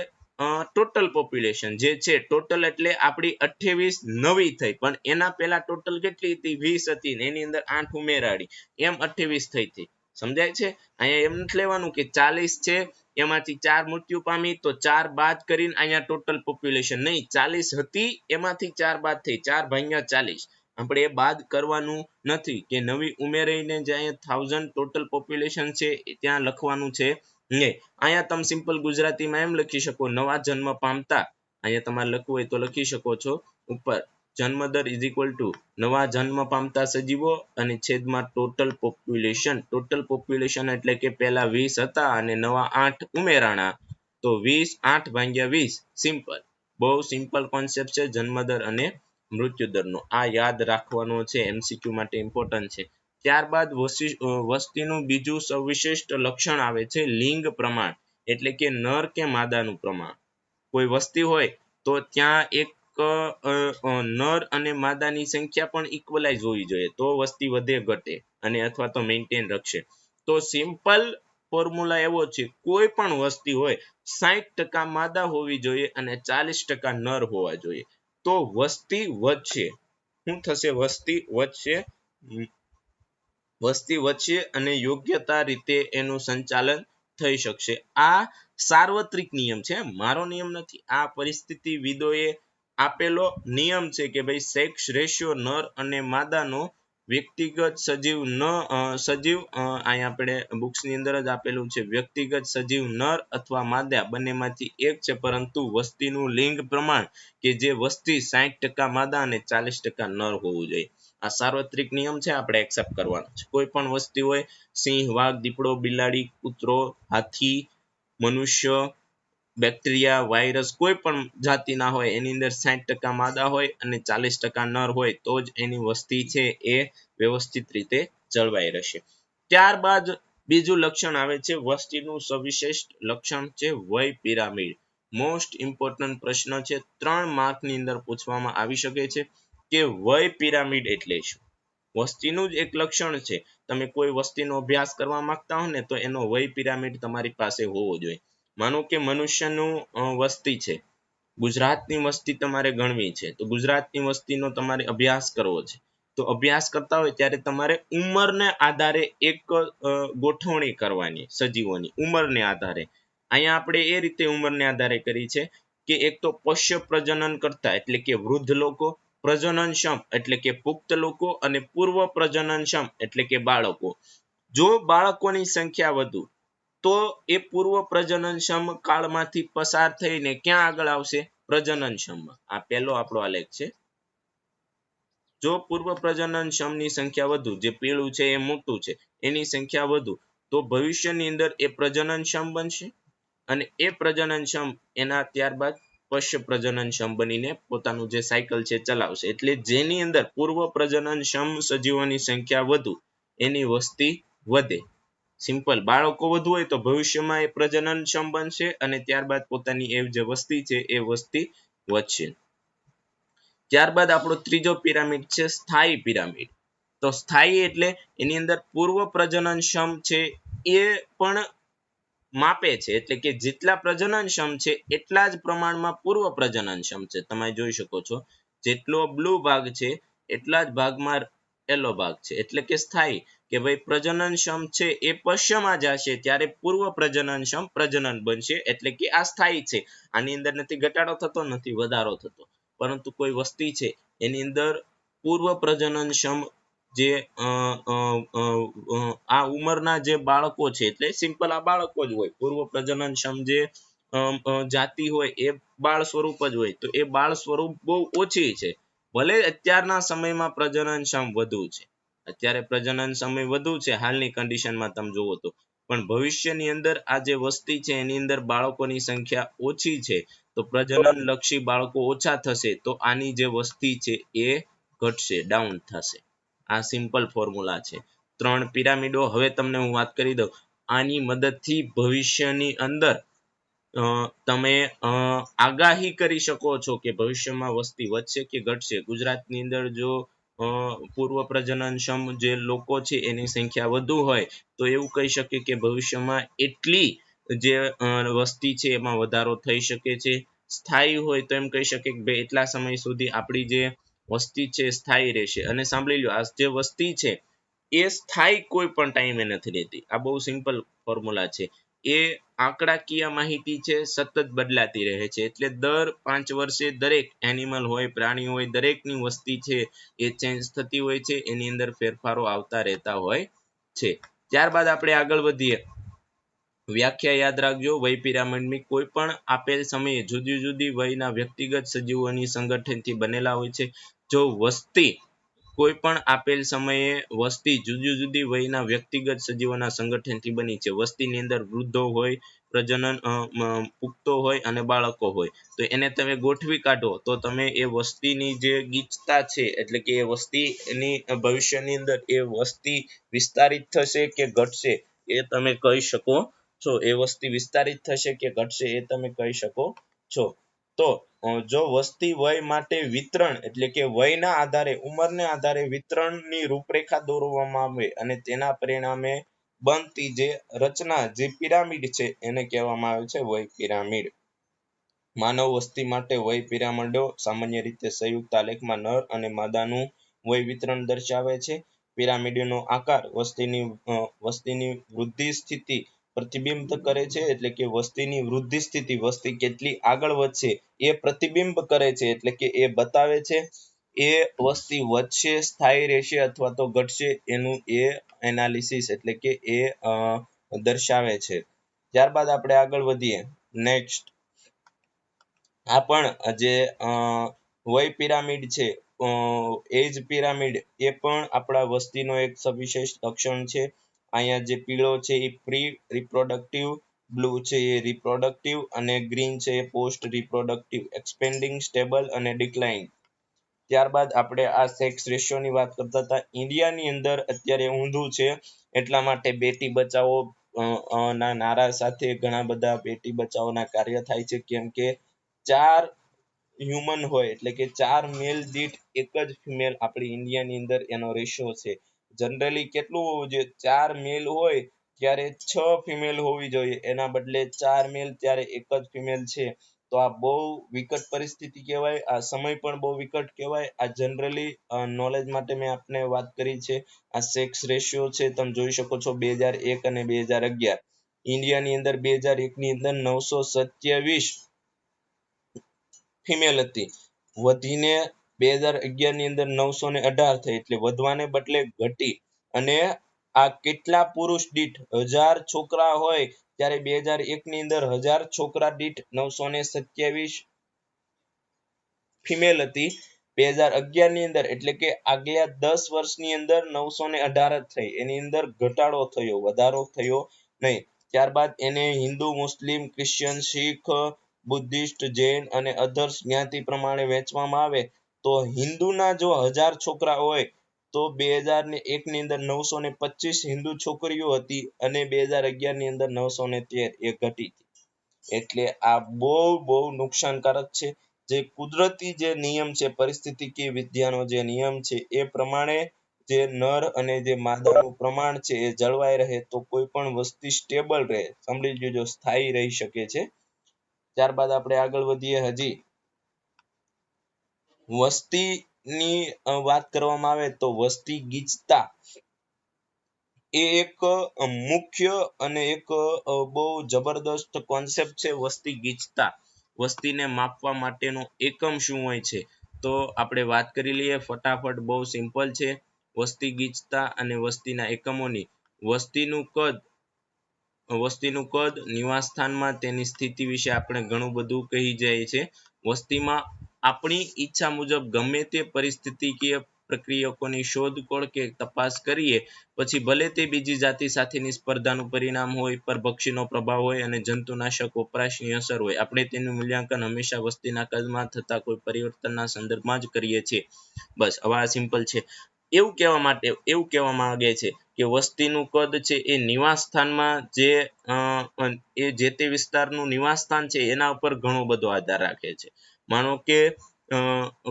ટોટલ પોપ્યુલેશન જે છે ટોટલ એટલે આપણી 28 નવી થઈ પણ એના પહેલા ટોટલ કેટલી હતી? 20 હતી ને એની અંદર 8 ઉમેરાડી એમ 28 થઈ હતી. સમજાય છે? અહીંયા એમ નથી લેવાનું કે 40 છે એમાંથી 4 મૃત્યુ પામી તો 4 બાદ કરીને અહીંયા ટોટલ પોપ્યુલેશન નહીં, 40 હતી એમાંથી 4 બાદ થઈ 4 ભાગ્યા 40. આપણે એ બાદ કરવાનું નથી કે નવી ઉમેરીને જે અહીંયા 1000 ટોટલ પોપ્યુલેશન છે ત્યાં લખવાનું છે નહીં. અહીંયા તમે સિમ્પલ ગુજરાતીમાં એમ લખી શકો નવા જન્મ પામતા. અહીંયા તમારે લખવું હોય તો લખી શકો છો ઉપર જન્મદર ઇઝ ઇક્વલ ટુ નવા જન્મ પામતા સજીવો અને છેદમાં ટોટલ પોપ્યુલેશન એટલે કે પહેલા 20 હતા અને નવા 8 ઉમેરાણા તો 20 8 ભાગ્યા 20. સિમ્પલ, બહુ સિમ્પલ કોન્સેપ્ટ છે જન્મદર અને મૃત્યુદરનો. આ યાદ રાખવાનો છે, MCQ માટે ઇમ્પોર્ટન્ટ છે. ત્યારબાદ વસ્તીનું બીજું સવિશિષ્ટ લક્ષણ આવે છે લિંગ પ્રમાણ એટલે કે નર કે માદાનું પ્રમાણ. કોઈ વસ્તી હોય તો ત્યાં એક નર અને માદાની સંખ્યા પણ ઇક્વલાઇઝ હોવી જોઈએ તો વસ્તી વધે ઘટે અને અથવા તો મેન્ટેન રાખશે. તો સિમ્પલ ફોર્મ્યુલા એવો છે કોઈ પણ વસ્તી હોય 60% માદા હોવી જોઈએ અને 40% નર હોવા જોઈએ તો વસ્તી વધશે. શું થશે? વસ્તી વધશે અને યોગ્યતા રીતે એનું સંચાલન થઈ શકશે. આ સાર્વત્રિક નિયમ છે, મારો નિયમ નથી. આ પરિસ્થિતિવિદોએ આપેલો નિયમ છે કે ભાઈ સેક્સ રેશિયો નર અને માદાનો વ્યક્તિગત સજીવ અહીંયા આપણે બુક્સ ની અંદર જ આપેલું છે વ્યક્તિગત સજીવ નર અથવા માદા બંનેમાંથી એક છે પરંતુ વસ્તીનું લિંગ પ્રમાણ કે જે વસ્તી 60% માદા અને 40% નર હોવું જોઈએ. આ સાર્વત્રિક નિયમ છે, આપણે એક્સેપ્ટ કરવાનો છે. કોઈ પણ વસ્તી હોય સિંહ, વાઘ, દીપડો, બિલાડી, કૂતરો, હાથી, મનુષ્ય, બેક્ટેરિયા, વાયરસ કોઈ પણ જાતિના હોય એની અંદર 60% માદા હોય અને 40% નર હોય તો જ એની વસ્તી છે એ વ્યવસ્થિત રીતે જળવાઈ રહેશે. ત્યારબાદ બીજું લક્ષણ આવે છે વસ્તીનું સવિશિષ્ટ લક્ષણ છે વય પિરામિડ. મોસ્ટ ઇમ્પોર્ટન્ટ પ્રશ્ન છે, 3 માર્કની અંદર પૂછવામાં આવી શકે છે કે વય પિરામિડ એટલે શું? વસ્તીનું જ એક લક્ષણ છે. તમે કોઈ વસ્તીનો અભ્યાસ કરવા માંગતા હો ને તો એનો વય પિરામિડ તમારી પાસે હોવો જોઈએ. માનો કે મનુષ્યનું વસ્તી છે, ગુજરાતની વસ્તી તમારે ગણવી છે તો ગુજરાતની વસ્તીનો તમારે અભ્યાસ કરવો છે તો અભ્યાસ કરતા હોય ત્યારે તમારે ઉંમરને આધારે એક ગોઠવણી કરવાની સજીવોની ઉંમરને આધારે. અહીંયા આપણે એ રીતે ઉંમરને આધારે કરી છે કે એક તો પશ્ય પ્રજનન કરતા એટલે કે વૃદ્ધ લોકો પ્રજનનક્ષમ એટલે કે પુખ્ત લોકો અને પૂર્વ પ્રજનનક્ષમ એટલે કે બાળકો. જો બાળકોની સંખ્યા વધુ તો એ પૂર્વ પ્રજનનક્ષમ કાળમાંથી પસાર થઈને ક્યાં આગળ આવશે? પ્રજનનક્ષમમાં. આ પહેલો આપણો આલેખ છે. જો પૂર્વ પ્રજનનક્ષમની સંખ્યા વધુ, જે પીળું છે એ મોટું છે, એની સંખ્યા વધુ તો ભવિષ્યની અંદર એ પ્રજનનક્ષમ બનશે અને એ પ્રજનનક્ષમ એના ત્યારબાદ પશ્ય પ્રજનનક્ષમ બનીને પોતાનું જે સાયકલ છે ચલાવશે. એટલે જેની અંદર પૂર્વ પ્રજનનક્ષમ સજીવોની સંખ્યા વધુ એની વસ્તી વધે. સિમ્પલ. બાળકો વધુ હોય તો ભવિષ્યમાં એ પ્રજનનક્ષમ બનશે અને ત્યારબાદ પોતાની એ જે વસ્તી છે એ વસ્તી વધશે. ત્યારબાદ આપણો ત્રીજો પિરામિડ છે સ્થાયી પિરામિડ. તો સ્થાયી એટલે એની અંદર પૂર્વ પ્રજનનક્ષમ છે એ પણ માપે છે, એટલે કે જેટલા પ્રજનનક્ષમ છે એટલા જ પ્રમાણમાં પૂર્વ પ્રજનનક્ષમ છે. તમે જોઈ શકો છો જેટલો બ્લુ ભાગ છે એટલા જ ભાગમાં યલો ભાગ છે, એટલે કે સ્થાયી. કે ભાઈ પ્રજનનક્ષમ છે એ પશ્ચમાં જશે ત્યારે પૂર્વ પ્રજનનક્ષમ પ્રજનન બનશે, એટલે કે આ સ્થાયી છે. આની અંદર નથી ઘટાડો થતો, નથી વધારો થતો. પરંતુ કોઈ વસ્તી છે એની અંદર પૂર્વ પ્રજનનક્ષમ જે આ ઉંમરના જે બાળકો છે, એટલે સિમ્પલ આ બાળકો જ હોય. પૂર્વ પ્રજનનક્ષમ જે જાતિ હોય એ બાળ સ્વરૂપ જ હોય. તો એ બાળ સ્વરૂપ બહુ ઓછી છે. ભલે અત્યારના સમયમાં પ્રજનનક્ષમ વધુ છે, અત્યારે પ્રજનન સમય વધુ છે હાલની કન્ડિશનમાં તમે જુઓ તો, પણ ભવિષ્યની અંદર આ જે વસ્તી છે એની અંદર બાળકોની સંખ્યા ઓછી છે તો પ્રજનન લક્ષી બાળકો ઓછા થશે તો આની જે વસ્તી છે એ ઘટશે, ડાઉન થશે. આ સિમ્પલ ફોર્મ્યુલા છે. 3 પિરામિડો. હવે તમને હું વાત કરી દઉં. આની મદદથી ભવિષ્યની અંદર તમે આગાહી કરી શકો છો કે ભવિષ્યમાં વસ્તી વધશે કે ઘટશે. ગુજરાતની અંદર જો પૂર્વ પ્રજનનક્ષમ જે લોકો છે એની સંખ્યા વધુ હોય તો એવું કહી શકે કે ભવિષ્યમાં એટલી જે વસ્તી છે એમાં વધારો થઈ શકે છે. સ્થાયી હોય તો એમ કહી શકે કે ભાઈ એટલા સમય સુધી આપણી જે વસ્તી છે સ્થાયી રહેશે. અને સાંભળી લો, આ જે વસ્તી છે એ સ્થાયી કોઈ પણ ટાઈમે નથી રહેતી. આ બહુ સિમ્પલ ફોર્મ્યુલા છે. એ આંકડાકીય માહિતી છે સતત બદલાતી રહે છે, એટલે દર 5 વર્ષે દરેક એનિમલ હોય, પ્રાણી હોય, દરેકની વસ્તી છે એ ચેન્જ થતી હોય છે, એની અંદર ફેરફારો આવતા રહેતા હોય છે. ત્યારબાદ આપણે આગળ વધીએ. વ્યાખ્યા યાદ રાખજો. વય પિરામિડની કોઈ પણ આપેલ સમયે જુદી જુદી વયના વ્યક્તિગત સજીવોની સંગઠનથી બનેલા હોય છે. જો વસ્તી કોઈ પણ આપેલ સમયે વસ્તી જુદી જુદી વયના વ્યક્તિગત સજીવોના સંગઠનથી બની છે. વસ્તીની અંદર વૃદ્ધો હોય, પ્રજનન પુખ્તો હોય અને બાળકો હોય, તો એને તમે ગોઠવી કાઢો તો તમે એ વસ્તીની જે ગીચતા છે, એટલે કે એ વસ્તીની ભવિષ્યની અંદર એ વસ્તી વિસ્તારિત થશે કે ઘટશે એ તમે કહી શકો છો. એ વસ્તી વિસ્તારિત થશે કે ઘટશે એ તમે કહી શકો છો. તો જો વસ્તી વય માટે વિતરણ એટલે કે વયના આધારે, ઉંમરના આધારે વિતરણની રૂપરેખા દોરવામાં આવે અને તેના પરિણામે બનતી જે રચના, જે પિરામિડ છે એને કહેવામાં આવે છે વય પિરામિડ. માનવ વસ્તી માટે વય પિરામિડો સામાન્ય રીતે સંયુક્ત આલેખમાં નર અને માદાનું વય વિતરણ દર્શાવે છે. પિરામિડનો આકાર વસ્તીની વૃદ્ધિ સ્થિતિ પ્રતિબિંબ કરે છે, એટલે કે વસ્તીની વૃદ્ધિ સ્થિતિ, વસ્તી કેટલી આગળ વધશે એ પ્રતિબિંબ કરે છે, એટલે કે એ બતાવે છે. એ વસ્તી વધશે, સ્થાયી રહેશે અથવા તો ઘટશે એનું એ એનાલિસિસ એટલે કે એ દર્શાવે છે. ત્યારબાદ આપણે આગળ વધીએ. નેક્સ્ટ આ પણ જે વય પિરામિડ છે, એજ પિરામિડ, એ પણ આપણા વસ્તીનો એક સવિશેષ લક્ષણ છે. અહીંયા જે પીળો છે એ પ્રી રિપ્રોડક્ટિવ, બ્લુ છે એ રિપ્રોડક્ટિવ અને ગ્રીન છે એ પોસ્ટ રિપ્રોડક્ટિવ, એક્સપેન્ડિંગ, સ્ટેબલ અને ડિક્લાઇન. ત્યારબાદ આપણે આ સેક્સ રેશિયોની વાત કરતા હતા. ઇન્ડિયાની અંદર અત્યારે ઊંધું છે, એટલા માટે બેટી બચાવો ના નારા સાથે ઘણા બધા બેટી બચાવોના કાર્ય થાય છે, કેમ કે 4 હ્યુમન હોય એટલે કે 4 મેલ દીઠ એક જ ફિમેલ આપણી ઇન્ડિયાની અંદર એનો રેશિયો છે. જનરલી કેટલું હોવું જોઈએ? 4 મેલ હોય ત્યારે 6 ફિમેલ હોવી જોઈએ, એના બદલે 4 મેલ ત્યારે એક જ ફિમેલ છે. તો આ બહુ વિકટ પરિસ્થિતિ કહેવાય. આ સમય પણ બહુ વિકટ કહેવાય. આ જનરલી નોલેજ માટે મેં આપને વાત કરી છે. આ સેક્સ રેશિયો છે તમે જોઈ શકો છો 2001 અને 2011. ઇન્ડિયાની અંદર 2001 ની અંદર 927 ફિમેલ હતી, વધીને 2011 ની અંદર 918 થઈ એટલે વધવાને બદલે ઘટી. અને આ કેટલા પુરુષ દીઠ 1000 છોકરા હોય ત્યારે 2001 ની અંદર 1000 છોકરા દીઠ 927 ફિમેલ હતી. 2011 ની અંદર એટલે કે આગલા 10 વર્ષની અંદર 918 જ થઈ, એની અંદર ઘટાડો થયો, વધારો થયો નહીં. ત્યારબાદ એને હિન્દુ, મુસ્લિમ, ક્રિશ્ચિયન, શીખ, બુદ્ધિસ્ટ, જૈન અને અધર્સ જ્ઞાતિ પ્રમાણે વહેંચવામાં આવે તો હિન્દુના જો 1000 છોકરા હોય તો 2001 ની અંદર 925 હિન્દુ છોકરીઓ હતી અને 2011 ની અંદર 913 એ ઘટી. એટલે આ બહુ નુકસાનકારક છે. જે કુદરતી જે નિયમ છે, પરિસ્થિતિકીય વિદ્યાનો જે નિયમ છે એ પ્રમાણે જે નર અને જે માદાનું પ્રમાણ છે એ જળવાઈ રહે તો કોઈ પણ વસ્તી સ્ટેબલ રહે, સાંભળી લેજો, સ્થાયી રહી શકે છે. ત્યારબાદ આપણે આગળ વધીએ. હજી વસ્તીની વાત કરવામાં આવે તો વસ્તી ગીચતા એ એક મુખ્ય અને એક બહુ જબરદસ્ત કોન્સેપ્ટ છે. વસ્તી ગીચતા, વસ્તીને માપવા માટેનો એકમ શું હોય છે તો આપણે વાત કરી લઈએ ફટાફટ. બહુ સિમ્પલ છે. વસ્તી ગીચતા અને વસ્તીના એકમોની વસ્તીનું કદ નિવાસ સ્થાનમાં તેની સ્થિતિ વિશે આપણે ઘણું બધું કહી જાય છે. વસ્તીમાં આપણી ઈચ્છા મુજબ ગમે તે પરિસ્થિતિકીય પ્રક્રિયકોની શોધખોળ કે તપાસ કરીએ પછી ભલે તે બીજી જાતિ સાથેની સ્પર્ધાનું પરિણામ હોય, પરભક્ષીનો પ્રભાવ હોય અને જંતુનાશક વપરાશની અસર હોય, આપણે તેનું મૂલ્યાંકન હંમેશા વસ્તીના કદમાં થતા કોઈ પરિવર્તનના સંદર્ભમાં જ કરીએ છીએ. બસ હવે આ સિમ્પલ છે. એવું કહેવા માંગે છે કે વસ્તીનું કદ છે એ નિવાસ સ્થાનમાં જે તે વિસ્તારનું નિવાસ સ્થાન છે એના ઉપર ઘણો બધો આધાર રાખે છે. માનો કે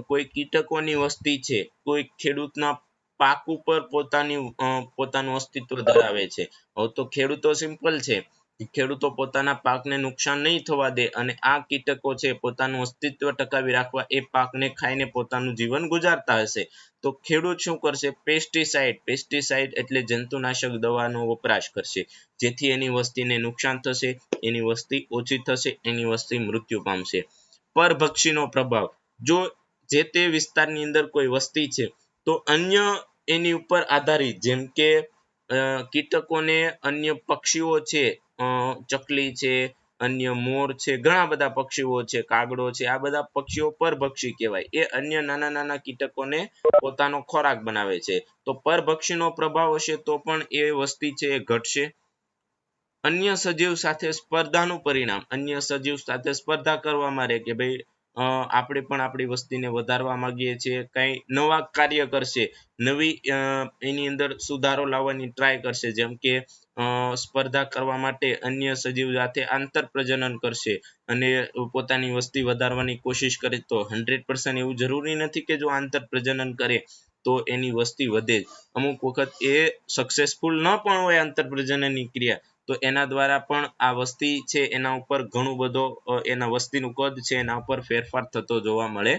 કોઈ કીટકોની વસ્તી છે, કોઈ ખેડૂતના પાક ઉપર પોતાનું અસ્તિત્વ ધરાવે છે. હવે તો ખેડૂતો સિમ્પલ છે, ખેડૂતો પોતાના પાકને નુકસાન નહીં થવા દે અને આ કીટકો છે પોતાનું અસ્તિત્વ ટકાવી રાખવા એ પાકને ખાઈને પોતાનું જીવન ગુજારતા હશે તો ખેડૂત શું કરશે? પેસ્ટિસાઇડ એટલે જંતુનાશક દવાનો વપરાશ કરશે, જેથી એની વસ્તીને નુકસાન થશે, એની વસ્તી ઓછી થશે, એની વસ્તી મૃત્યુ પામશે. પરભક્ષીનો પ્રભાવ, જો જે તે વિસ્તારની અંદર કોઈ વસ્તી છે તો અન્ય એની ઉપર આધારિત જેમ કે કીટકોને અન્ય પક્ષીઓ છે, ચકલી છે, અન્ય મોર છે, ઘણા બધા પક્ષીઓ છે, કાગડો છે, આ બધા પક્ષીઓ પરભક્ષી કહેવાય. એ અન્ય નાના કીટકોને પોતાનો ખોરાક બનાવે છે. તો પરભક્ષીનો પ્રભાવ હશે તો પણ એ વસ્તી છે એ ઘટશે. અન્ય સજીવ સાથે સ્પર્ધાનું પરિણામ, અન્ય સજીવ સાથે સ્પર્ધા કરવામાં રહે કે ભાઈ આપણે પણ આપણી વસ્તીને વધારવા માંગીએ છીએ, કઈ નવા કાર્ય કરશે, નવી એની અંદર સુધારો લાવવાની ટ્રાય કરશે, જેમ કે સ્પર્ધા કરવા માટે અન્ય સજીવ સાથે આંતર પ્રજનન કરશે અને પોતાની વસ્તી વધારવાની કોશિશ કરે. તો 100% એવું જરૂરી નથી કે જો આંતર પ્રજનન કરે તો એની વસ્તી વધે. અમુક વખત એ સક્સેસફુલ ન પણ હોય આંતર પ્રજનનની ક્રિયા, તો એના દ્વારા પણ આ વસ્તી છે એના ઉપર ઘણું બધો એના વસ્તીનું કદ છે એના ઉપર ફેરફાર થતો જોવા મળે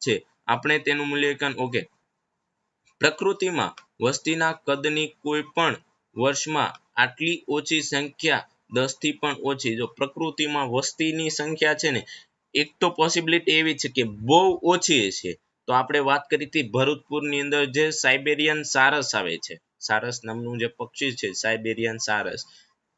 છે. આપણે તેનું મૂલ્યાંકન પ્રકૃતિમાં વસ્તીના કદની કોઈ પણ વર્ષમાં આટલી ઓછી સંખ્યા 10 થી પણ ઓછી, જો પ્રકૃતિમાં વસ્તીની સંખ્યા છે ને એક તો પોસિબિલિટી એવી છે કે બહુ ઓછી છે. તો આપણે વાત કરી હતી ભરતપુરની અંદર જે સાઇબેરિયન સારસ આવે છે, સારસ નામનું જે પક્ષી છે સાઇબેરિયન સારસ,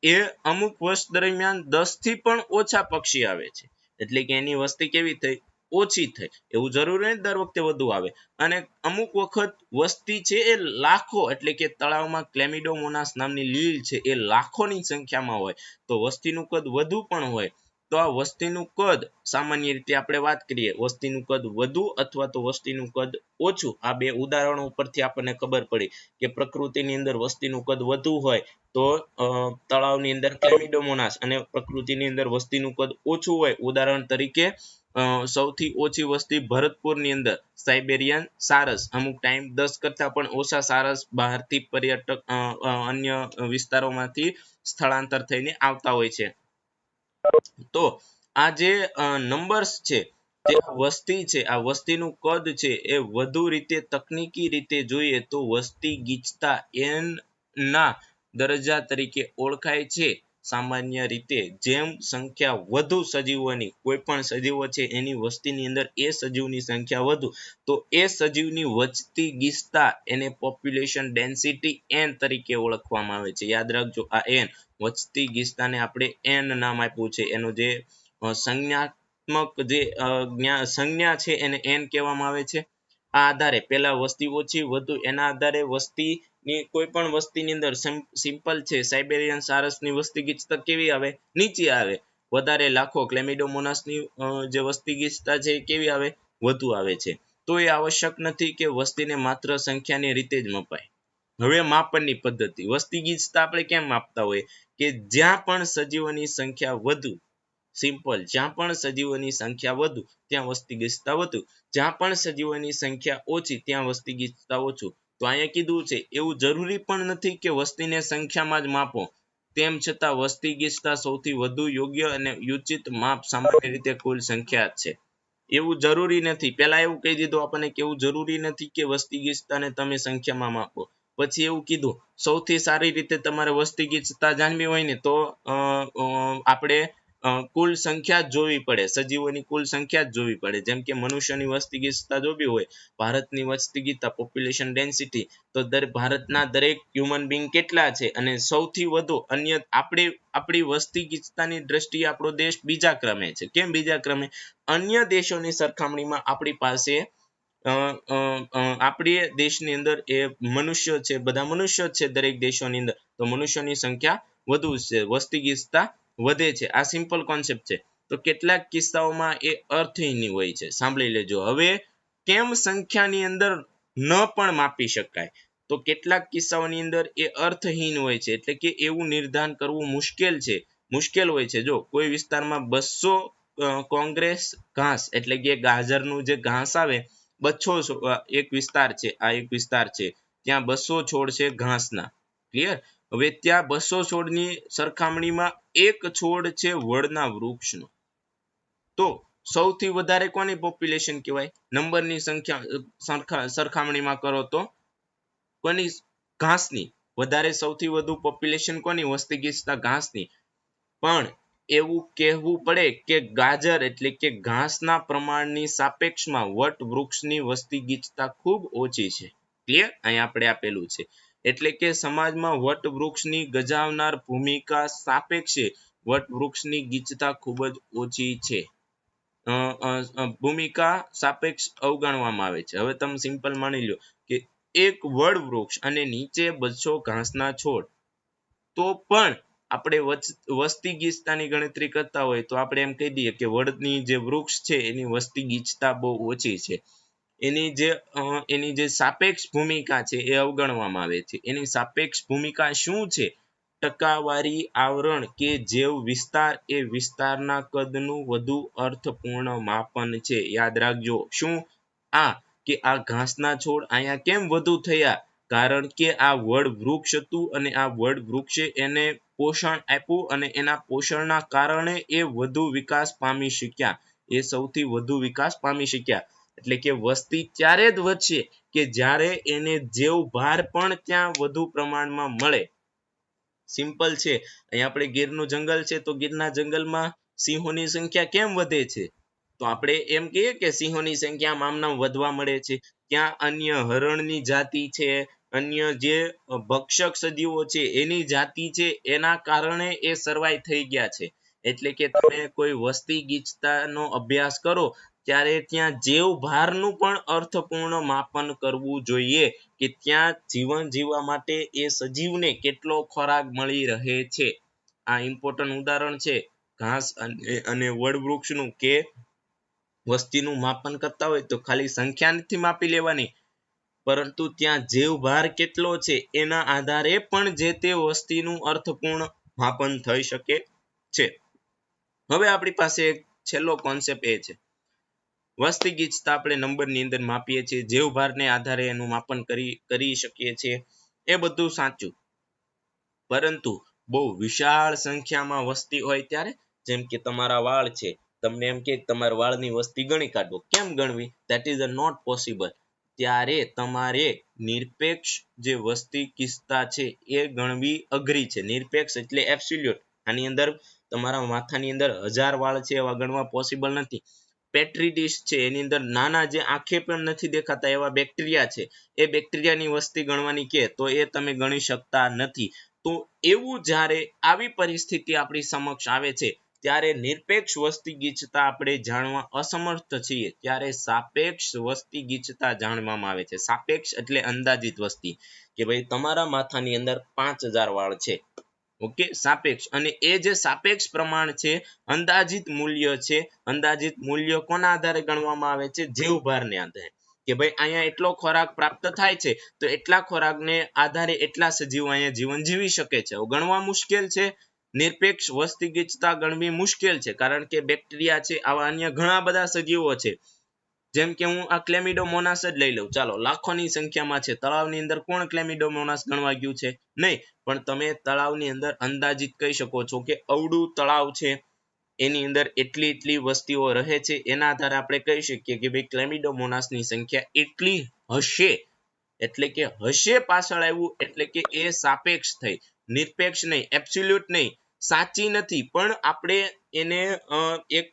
એ અમુક વર્ષ દરમિયાન 10 થી પણ ઓછા પક્ષી આવે છે. એટલે કે એની વસ્તી કેવી થઈ? ઓછી થઈ. એવું જરૂરી નથી દર વખતે વધુ આવે. અને અમુક વખત વસ્તી છે એ લાખો, એટલે કે તળાવમાં ક્લેમિડોમોનાસ નામની લીલ છે એ લાખોની સંખ્યામાં હોય તો વસ્તીનું કદ વધુ પણ હોય. તો આ વસ્તીનું કદ સામાન્ય રીતે આપણે વાત કરીએ વસ્તીનું કદ વધુ અથવા તો વસ્તીનું કદ ઓછું, આ બે ઉદાહરણો ઉપરથી આપણને ખબર પડી કે પ્રકૃતિની અંદર વસ્તીનું કદ વધુ હોય તો તળાવની અંદર ક્લેમિડોમોનાસ અને પ્રકૃતિની અંદર વસ્તીનું કદ ઓછું હોય, ઉદાહરણ તરીકે સૌથી ઓછી વસ્તી ભરતપુરની અંદર સાઇબેરિયન સારસ, અમુક ટાઈમ 10 કરતા પણ ઓછા સારસ બહારથી પર્યટક અન્ય વિસ્તારોમાંથી સ્થળાંતર થઈને આવતા હોય છે. તો આ જે નંબર્સ છે તે વસ્તી છે, આ વસ્તીનું કદ છે એ વધુ રીતે તકનીકી રીતે જોઈએ તો વસ્તી ગીચતા n ના દરજ્જા તરીકે ઓળખાય છે. સામાન્ય રીતે જેમ સંખ્યા વધુ સજીવોની, કોઈ પણ સજીવો છે એની વસ્તીની અંદર એ સજીવની સંખ્યા વધુ, તો એ સજીવની વચતી ગીચતા એને population density n તરીકે ઓળખવામાં આવે છે. યાદ રાખજો, આ n વચતી ગીચતાને આપણે n નામ આપ્યું છે. એનો જે સંજ્ઞાત્મક જે સંજ્ઞા છે એને n કહેવામાં આવે છે. આ આધારે પેલા વસ્તી ઓછી વધુ એના આધારે વસ્તીની કોઈ પણ વસ્તીની અંદર સિમ્પલ છે સાઇબેરિયન સારસની વસ્તી ગીચતા કેવી આવે? નીચે આવે. વધારે લાખો ક્લેમિડોમોનાસની જે વસ્તી ગીચતા છે એ કેવી આવે? વધુ આવે છે. તો એ આવશ્યક નથી કે વસ્તીને માત્ર સંખ્યાની રીતે જ મપાય. હવે માપનની પદ્ધતિ, વસ્તી ગીચતા આપણે કેમ માપતા હોય કે જ્યાં પણ સજીવોની સંખ્યા વધુ, સિમ્પલ, જ્યાં પણ સજીવોની સંખ્યા વધુ ત્યાં વસ્તી ગીચતા વધુ, જ્યાં પણ સજીવોની સંખ્યા ઓછી ત્યાં વસ્તી ગીચતા ઓછું. તો અહીંયા કીધું છે એવું જરૂરી પણ નથી કે વસ્તીને સંખ્યામાં જ માપો, તેમ છતાં વસ્તી ગીચતા સૌથી વધુ યોગ્ય અને ઉચિત માપ સામાન્ય રીતે કુલ સંખ્યા છે. એવું જરૂરી નથી. પહેલા એવું કહી દીધું આપણને કે એવું જરૂરી નથી કે વસ્તી ગીચતાને તમે સંખ્યામાં માપો. પછી એવું કીધું સૌથી સારી રીતે તમારે વસ્તી ગીચતા જાણવી હોય ને તો આપણે કુલ સંખ્યા જ જોવી પડે, સજીવોની કુલ સંખ્યા જ જોવી પડે. જેમ કે મનુષ્યની વસ્તી ગીચતા જોવી હોય, ભારતની વસ્તી ગીચતા population density, તો ભારતના દરેક હ્યુમન બિંગ કેટલા છે અને સૌથી વધુ અન્ય આપણી વસ્તી ગીચતાની દ્રષ્ટિએ આપણો દેશ બીજા ક્રમે છે. કેમ બીજા ક્રમે? અન્ય દેશોની સરખામણીમાં આપણી પાસે આપણી દેશની અંદર એ મનુષ્યો છે, બધા મનુષ્યો છે દરેક દેશોની અંદર, તો મનુષ્યોની સંખ્યા વધુ છે, વસ્તી ગીચતા વધે છે. આ સિમ્પલ કોન્સેપ્ટ છે. તો કેટલાક કિસ્સાઓમાં એ અર્થહીન હોય છે. સાંભળી લેજો. હવે કેમ સંખ્યાની અંદર ન પણ માપી શકાય? તો કેટલાક કિસ્સાઓની અંદર એ અર્થહીન હોય છે, એટલે કે એવું નિર્ધારણ કરવું મુશ્કેલ હોય છે. જો કોઈ વિસ્તારમાં 200 કોંગ્રેસ ઘાસ એટલે કે ગાજરનું જે ઘાસ આવે, 200 એક વિસ્તાર છે, આ એક વિસ્તાર છે, ત્યાં 200 છોડ છે ઘાસના. ક્લિયર? હવે ત્યાં 200 છોડની સરખામણીમાં એક છોડ છે વડના વૃક્ષનો, તો સૌથી વધારે કોની પોપ્યુલેશન કહેવાય? નંબરની સંખ્યા સરખામણીમાં કરો તો કોની? ઘાસની. વધારે સૌથી વધુ પોપ્યુલેશન કોની? વસ્તી ગીચતા ઘાસની. પણ એવું કહેવું પડે કે ગાજર એટલે કે ઘાસના પ્રમાણની સાપેક્ષમાં વટ વૃક્ષની વસ્તી ગીચતા ખૂબ ઓછી છે. ક્લિયર? અહીં આપણે આપેલું છે. એટલે કે સમાજમાં વટ વૃક્ષની ગજાવનાર ભૂમિકા સાપેક્ષે વટ વૃક્ષની ગીચતા ખૂબ જ ઓછી છે. ભૂમિકા સાપેક્ષ અવગણવામાં આવે છે. હવે તમે સિમ્પલ માની લો કે એક વડ વૃક્ષ અને નીચે 200 ઘાસના છોડ, તો પણ આપણે વસ્તી ગીચતાની ગણતરી કરતા હોય તો આપણે એમ કહી દઈએ કે વડની જે વૃક્ષ છે એની વસ્તી ગીચતા બહુ ઓછી છે. એની જે સાપેક્ષ ભૂમિકા છે એ અવગણવામાં આવે છે. એની સાપેક્ષ ભૂમિકા શું છે? ટકાવારી આવરણ કે જેવ વિસ્તાર એ વિસ્તારના કદનું વધુ અર્થપૂર્ણ માપન છે. યાદ રાખજો. શું? કે આ ઘાસના છોડ અહીંયા કેમ વધુ થયા? કારણ કે આ વડ વૃક્ષ હતું અને આ વડ વૃક્ષે એને પોષણ આપ્યું અને એના પોષણના કારણે એ વધુ વિકાસ પામી શક્યા. એ સૌથી વધુ વિકાસ પામી શક્યા. એટલે કે વસ્તી ત્યારે જ વધશે કે જ્યારે એને જેવ ભાર પણ ત્યાં વધુ પ્રમાણમાં મળે. સિમ્પલ છે. અહીંયા આપણે ગીરનું જંગલ છે તો ગીરના જંગલમાં સિંહોની સંખ્યા કેમ વધે છે? તો આપણે એમ કહીએ કે સિંહોની સંખ્યા આમનામ વધવા મળે છે. ત્યાં અન્ય હરણની જાતિ છે, અન્ય જે ભક્ષક સજીવો છે એની જાતિ છે, એના કારણે એ સર્વાઈ થઈ ગયા છે. એટલે કે તમે કોઈ વસ્તી ગીચતાનો અભ્યાસ કરો ત્યારે ત્યાં જેવ ભારનું પણ અર્થપૂર્ણ માપન કરવું જોઈએ કે ત્યાં જીવન જીવવા માટે એ સજીવને કેટલો ખોરાક મળી રહે છે. આ ઇમ્પોર્ટન્ટ ઉદાહરણ છે ઘાસ અને વડ વૃક્ષનું, કે વસ્તીનું માપન કરતા હોય તો ખાલી સંખ્યા નથી માપી લેવાની, પરંતુ ત્યાં જીવ ભાર કેટલો છે એના આધારે પણ જે તે વસ્તીનું અર્થપૂર્ણ માપન થઈ શકે છે. હવે આપણી પાસે એક છેલ્લો કોન્સેપ્ટ એ છે, વસ્તી ગીચતા આપણે નંબરની અંદર માપીએ છીએ, જીવ ભારને આધારે એનું માપન કરી શકીએ છીએ. એ બધું સાચું, પરંતુ બહુ વિશાળ સંખ્યામાં વસ્તી હોય ત્યારે, જેમ કે તમારા વાળ છે, તમને એમ કે તમારા વાળની વસ્તી ગણી કાઢો. કેમ ગણવી? that is not possible. ત્યારે તમારે નિરપેક્ષ જે વસ્તી ગીચતા છે એ ગણવી અઘરી છે. નિરપેક્ષ એટલે absolute. આની અંદર તમારા માથાની અંદર 1000 વાળ છે એવા ગણવા પોસિબલ નથી. પેટ્રી ડીશ છે એની અંદર નાના જે આંખે પણ નથી દેખાતા એવા બેક્ટેરિયા છે, એ બેક્ટેરિયાની વસ્તી ગણવાની કે તો એ તમે ગણી શકતા નથી. તો એવું જ્યારે આવી પરિસ્થિતિ આપણી સમક્ષ આવે છે ત્યારે નિરપેક્ષ વસ્તી ગીચતા આપણે જાણવા અસમર્થ છીએ ત્યારે સાપેક્ષ વસ્તી ગીચતા જાણવામાં આવે છે. સાપેક્ષ એટલે અંદાજિત વસ્તી, કે ભાઈ તમારા માથાની અંદર 5000 વાળ છે. ઓકે, સાપેક્ષ. અને એ જે સાપેક્ષ પ્રમાણ છે, અંદાજિત મૂલ્ય છે, અંદાજિત મૂલ્ય કોના આધારે ગણવામાં આવે છે? જીવભારને આધારે, કે ભાઈ અહીંયા એટલો ખોરાક પ્રાપ્ત થાય છે તો એટલા ખોરાકને આધારે એટલા સજીવો અહીંયા જીવન જીવી શકે છે. ગણવા મુશ્કેલ છે, નિરપેક્ષ વસ્તી ગીચતા ગણવી મુશ્કેલ છે, કારણ કે બેક્ટેરિયા છે, આવા અન્ય ઘણા બધા સજીવો છે. જેમ કે હું આ ક્લેમિડોમોનાસ જ લઈ લઉં, ચાલો લાખોની સંખ્યામાં છે, તળાવની અંદર કોણ ક્લેમિડોમોનાસ ગણવા ગયું છે? નહીં. પણ તમે તળાવની અંદર અંદાજિત કહી શકો છો કે અવડું તળાવ છે, એની અંદર એટલી વસ્તીઓ રહે છે, એના આધારે આપણે કહી શકીએ કે ભાઈ ક્લેમિડોમોનાસની સંખ્યા એટલી હશે. એટલે કે હશે પાછળ આવ્યું એટલે કે એ સાપેક્ષ થઈ, નિરપેક્ષ નહીં, એબ્સોલ્યુટ નહીં, સાચી નથી, પણ આપણે એને એક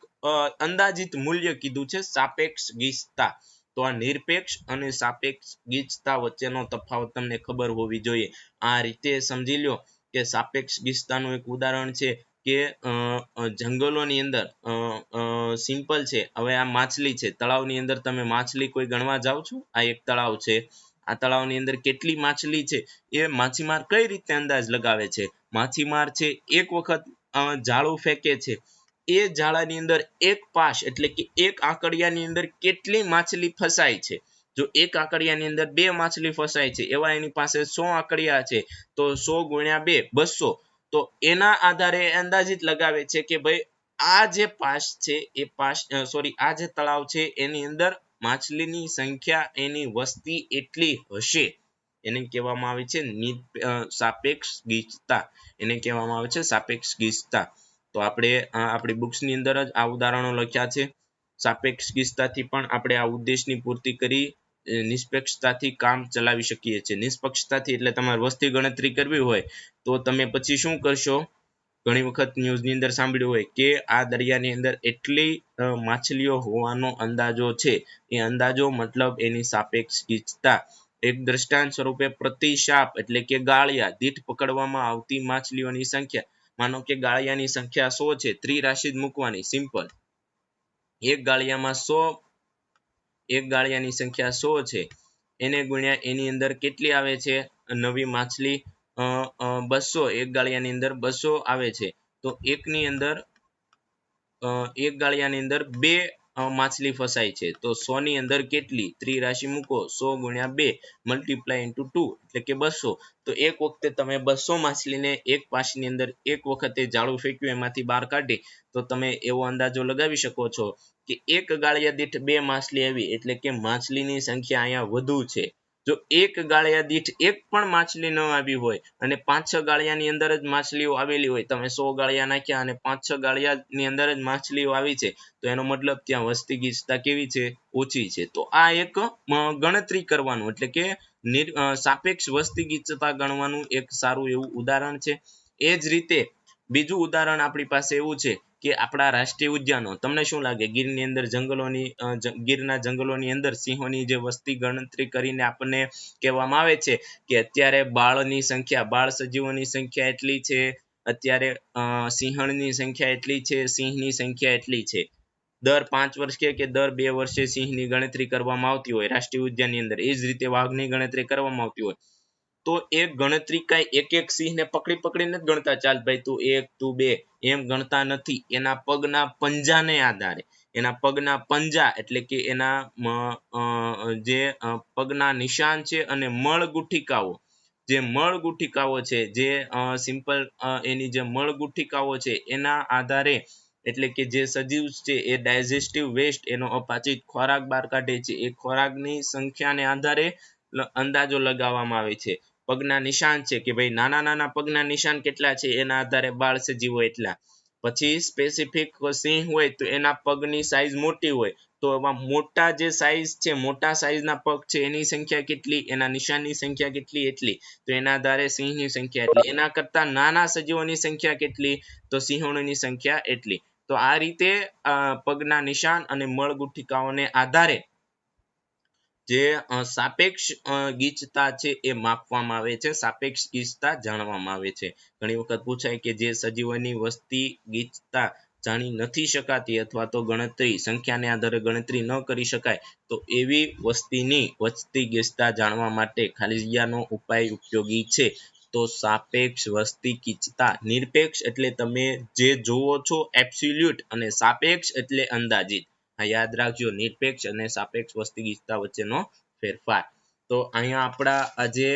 અંદાજિત મૂલ્ય કીધું છે સાપેક્ષ ગીચતા. તો આ નિરપેક્ષ અને સાપેક્ષ ગીચતા વચ્ચેનો તફાવત તમને ખબર હોવી જોઈએ. આ રીતે સમજી લો કે સાપેક્ષ ગીચતાનું એક ઉદાહરણ છે કે જંગલોની અંદર સિમ્પલ છે. હવે આ માછલી છે, તળાવની અંદર તમે માછલી કોઈ ગણવા જાઓ છો? આ એક તળાવ છે, આ તળાવની અંદર કેટલી માછલી છે એ માછીમાર કઈ રીતે અંદાજ લગાવે છે? માછીમાર છે એક વખત જાળું ફેંકે છે, એ જાળાની અંદર એક પાશ એટલે કે એક આંકડિયાની અંદર કેટલી માછલી ફસાય છે. જો એક આંકડિયાની અંદર 2 માછલી ફસાય છે, એવા એની પાસે 100 આંકડિયા છે, તો 100 ગુણ્યા 2 200. તો એના આધારે અંદાજિત લગાવે છે કે ભાઈ આ જે પાશ છે એ પાશ સોરી આ જે તળાવ છે એની અંદર માછલીની સંખ્યા, એની વસ્તી એટલી હશે. એને કહેવામાં આવે છે સાપેક્ષ ગીચતા. એને કહેવામાં આવે છે સાપેક્ષ ગીચતા. તો આપણે આપણી બુક્સની અંદર જ આ ઉદાહરણો લખ્યા છે. સાપેક્ષ ગીચતાથી પણ આપણે આ ઉદ્દેશની પૂર્તિ કરી નિષ્પક્ષતાથી કામ ચલાવી શકીએ છીએ. નિષ્પક્ષતાથી એટલે તમારે વસ્તી ગણતરી કરવી હોય તો તમે પછી શું કરશો? ઘણી વખત ન્યૂઝની અંદર સાંભળ્યું હોય કે આ દરિયાની અંદર એટલી માછલીઓ હોવાનો અંદાજો છે. એ અંદાજો મતલબ એની સાપેક્ષ ગીચતા. એક દ્રષ્ટાંત સ્વરૂપે પ્રતિ શાપ એટલે કે ગાળિયા દીઠ પકડવામાં આવતી માછલીઓની સંખ્યા, માનો કે ગાળિયાની સંખ્યા 100 છે, ત્રિરાશી જ મૂકવાની, સિમ્પલ. એક ગાળિયામાં 100, એક ગાળિયાની સંખ્યા 100 છે, એને ગુણ્યા એની અંદર કેટલી આવે છે નવી માછલી? 200. એક ગાળિયાની અંદર 200 આવે છે, તો એકની અંદર એક ગાળિયાની અંદર 2 માછલી ફસાય છે, તો 100 ની અંદર કેટલી? ત્રિરાશી મૂકો, 100 ગુણ્યા 2 મલ્ટીપ્લાય ઇન્ટુ 2 એટલે કે 200. તો એક વખતે તમે 200 માછલીને એક પાશની અંદર એક વખતે જાળું ફેંક્યું એમાંથી બહાર કાઢી, તો તમે એવો અંદાજો લગાવી શકો છો કે એક ગાળિયા દીઠ 2 માછલી આવી એટલે કે માછલીની સંખ્યા અહીંયા વધુ છે. જો એક ગાળિયા દીઠ એક પણ માછલી ન આવી હોય અને 5-6 ગાળિયાની અંદર જ માછલીઓ આવેલી હોય, તમે 100 ગાળિયા નાખ્યા અને 5-6 ગાળિયાની અંદર જ માછલીઓ આવી છે, તો એનો મતલબ ત્યાં વસ્તી ગીચતા કેવી છે? ઓછી છે. તો આ એક ગણતરી કરવાનું એટલે કે સાપેક્ષ વસ્તી ગીચતા ગણવાનું એક સારું એવું ઉદાહરણ છે. એ જ રીતે બીજું ઉદાહરણ આપણી પાસે એવું છે કે આપણા રાષ્ટ્રીય ઉદ્યાનો. તમને શું લાગે ગીરની અંદર ગીરના જંગલોની અંદર સિંહોની જે વસ્તી ગણતરી કરીને આપણને કહેવામાં આવે છે કે અત્યારે બાળ સજીવોની સંખ્યા એટલી છે, અત્યારે સિંહણની સંખ્યા એટલી છે, સિંહની સંખ્યા એટલી છે. દર 5 વર્ષે કે દર 2 વર્ષે સિંહની ગણતરી કરવામાં આવતી હોય રાષ્ટ્રીય ઉદ્યાનની અંદર, એ જ રીતે વાઘની ગણતરી કરવામાં આવતી હોય. તો એ ગણતરી કઈ એક સિંહને પકડીને જ ગણતા, ચાલ ભાઈ તું 1 તું 2 એમ ગણતા નથી. એના પગના પંજાને આધારે, એના પગના પંજા એટલે કે એના જે પગના નિશાન છે અને મળગુઠિકાઓ, જે મળગુઠિકાઓ છે, જે સિમ્પલ એની જે મળગુઠિકાઓ છે એના આધારે એટલે કે જે સજીવ છે એ ડાયજેસ્ટિવ વેસ્ટ એનો અપાચિત ખોરાક બહાર કાઢે છે, એ ખોરાકની સંખ્યાને આધારે અંદાજો લગાવવામાં આવે છે. પગના નિશાન છે કે ભાઈ નાના પગના નિશાન કેટલા છે એના આધારે બાળ સજીવો એટલા. પછી સ્પેસિફિક સિંહ હોય તો એના પગની સાઈઝ મોટી હોય, તો એમાં મોટા જે સાઈઝ છે, મોટા સાઈઝના પગ છે એની સંખ્યા કેટલી, એના નિશાનની સંખ્યા કેટલી, એટલી. તો એના આધારે સિંહની સંખ્યા એટલી. એના કરતા નાના સજીવોની સંખ્યા કેટલી, તો સિંહોની સંખ્યા એટલી. તો આ રીતે પગના નિશાન અને મળગુથિકાઓને આધારે જે સાપેક્ષ ગીચતા છે એ માપવામાં આવે છે, સાપેક્ષ ગીચતા જાણવામાં આવે છે. ઘણી વખત પૂછાય કે જે સજીવોની વસ્તી ગીચતા જાણી નથી શકાતી અથવા તો ગણતરી સંખ્યાને આધારે ગણતરી ન કરી શકાય, તો એવી વસ્તીની વસ્તી ગીચતા જાણવા માટે ખાલિયાનો ઉપાય ઉપયોગી છે. તો સાપેક્ષ વસ્તી ગીચતા, નિરપેક્ષ એટલે તમે જે જોવો છો એબ્સોલ્યુટ, અને સાપેક્ષ એટલે અંદાજિત. આ યાદ રાખજો, નિરપેક્ષ અને સાપેક્ષ વસ્તી ગીચતા વચ્ચેનો ફેરફાર. તો અહીંયા આપણા આ જે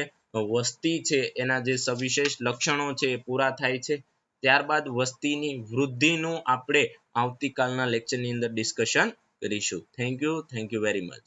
વસ્તી છે એના જે સવિશેષ લક્ષણો છે એ પૂરા થાય છે. ત્યારબાદ વસ્તીની વૃદ્ધિનું આપણે આવતીકાલના લેક્ચરની અંદર ડિસ્કશન કરીશું. Thank you very much.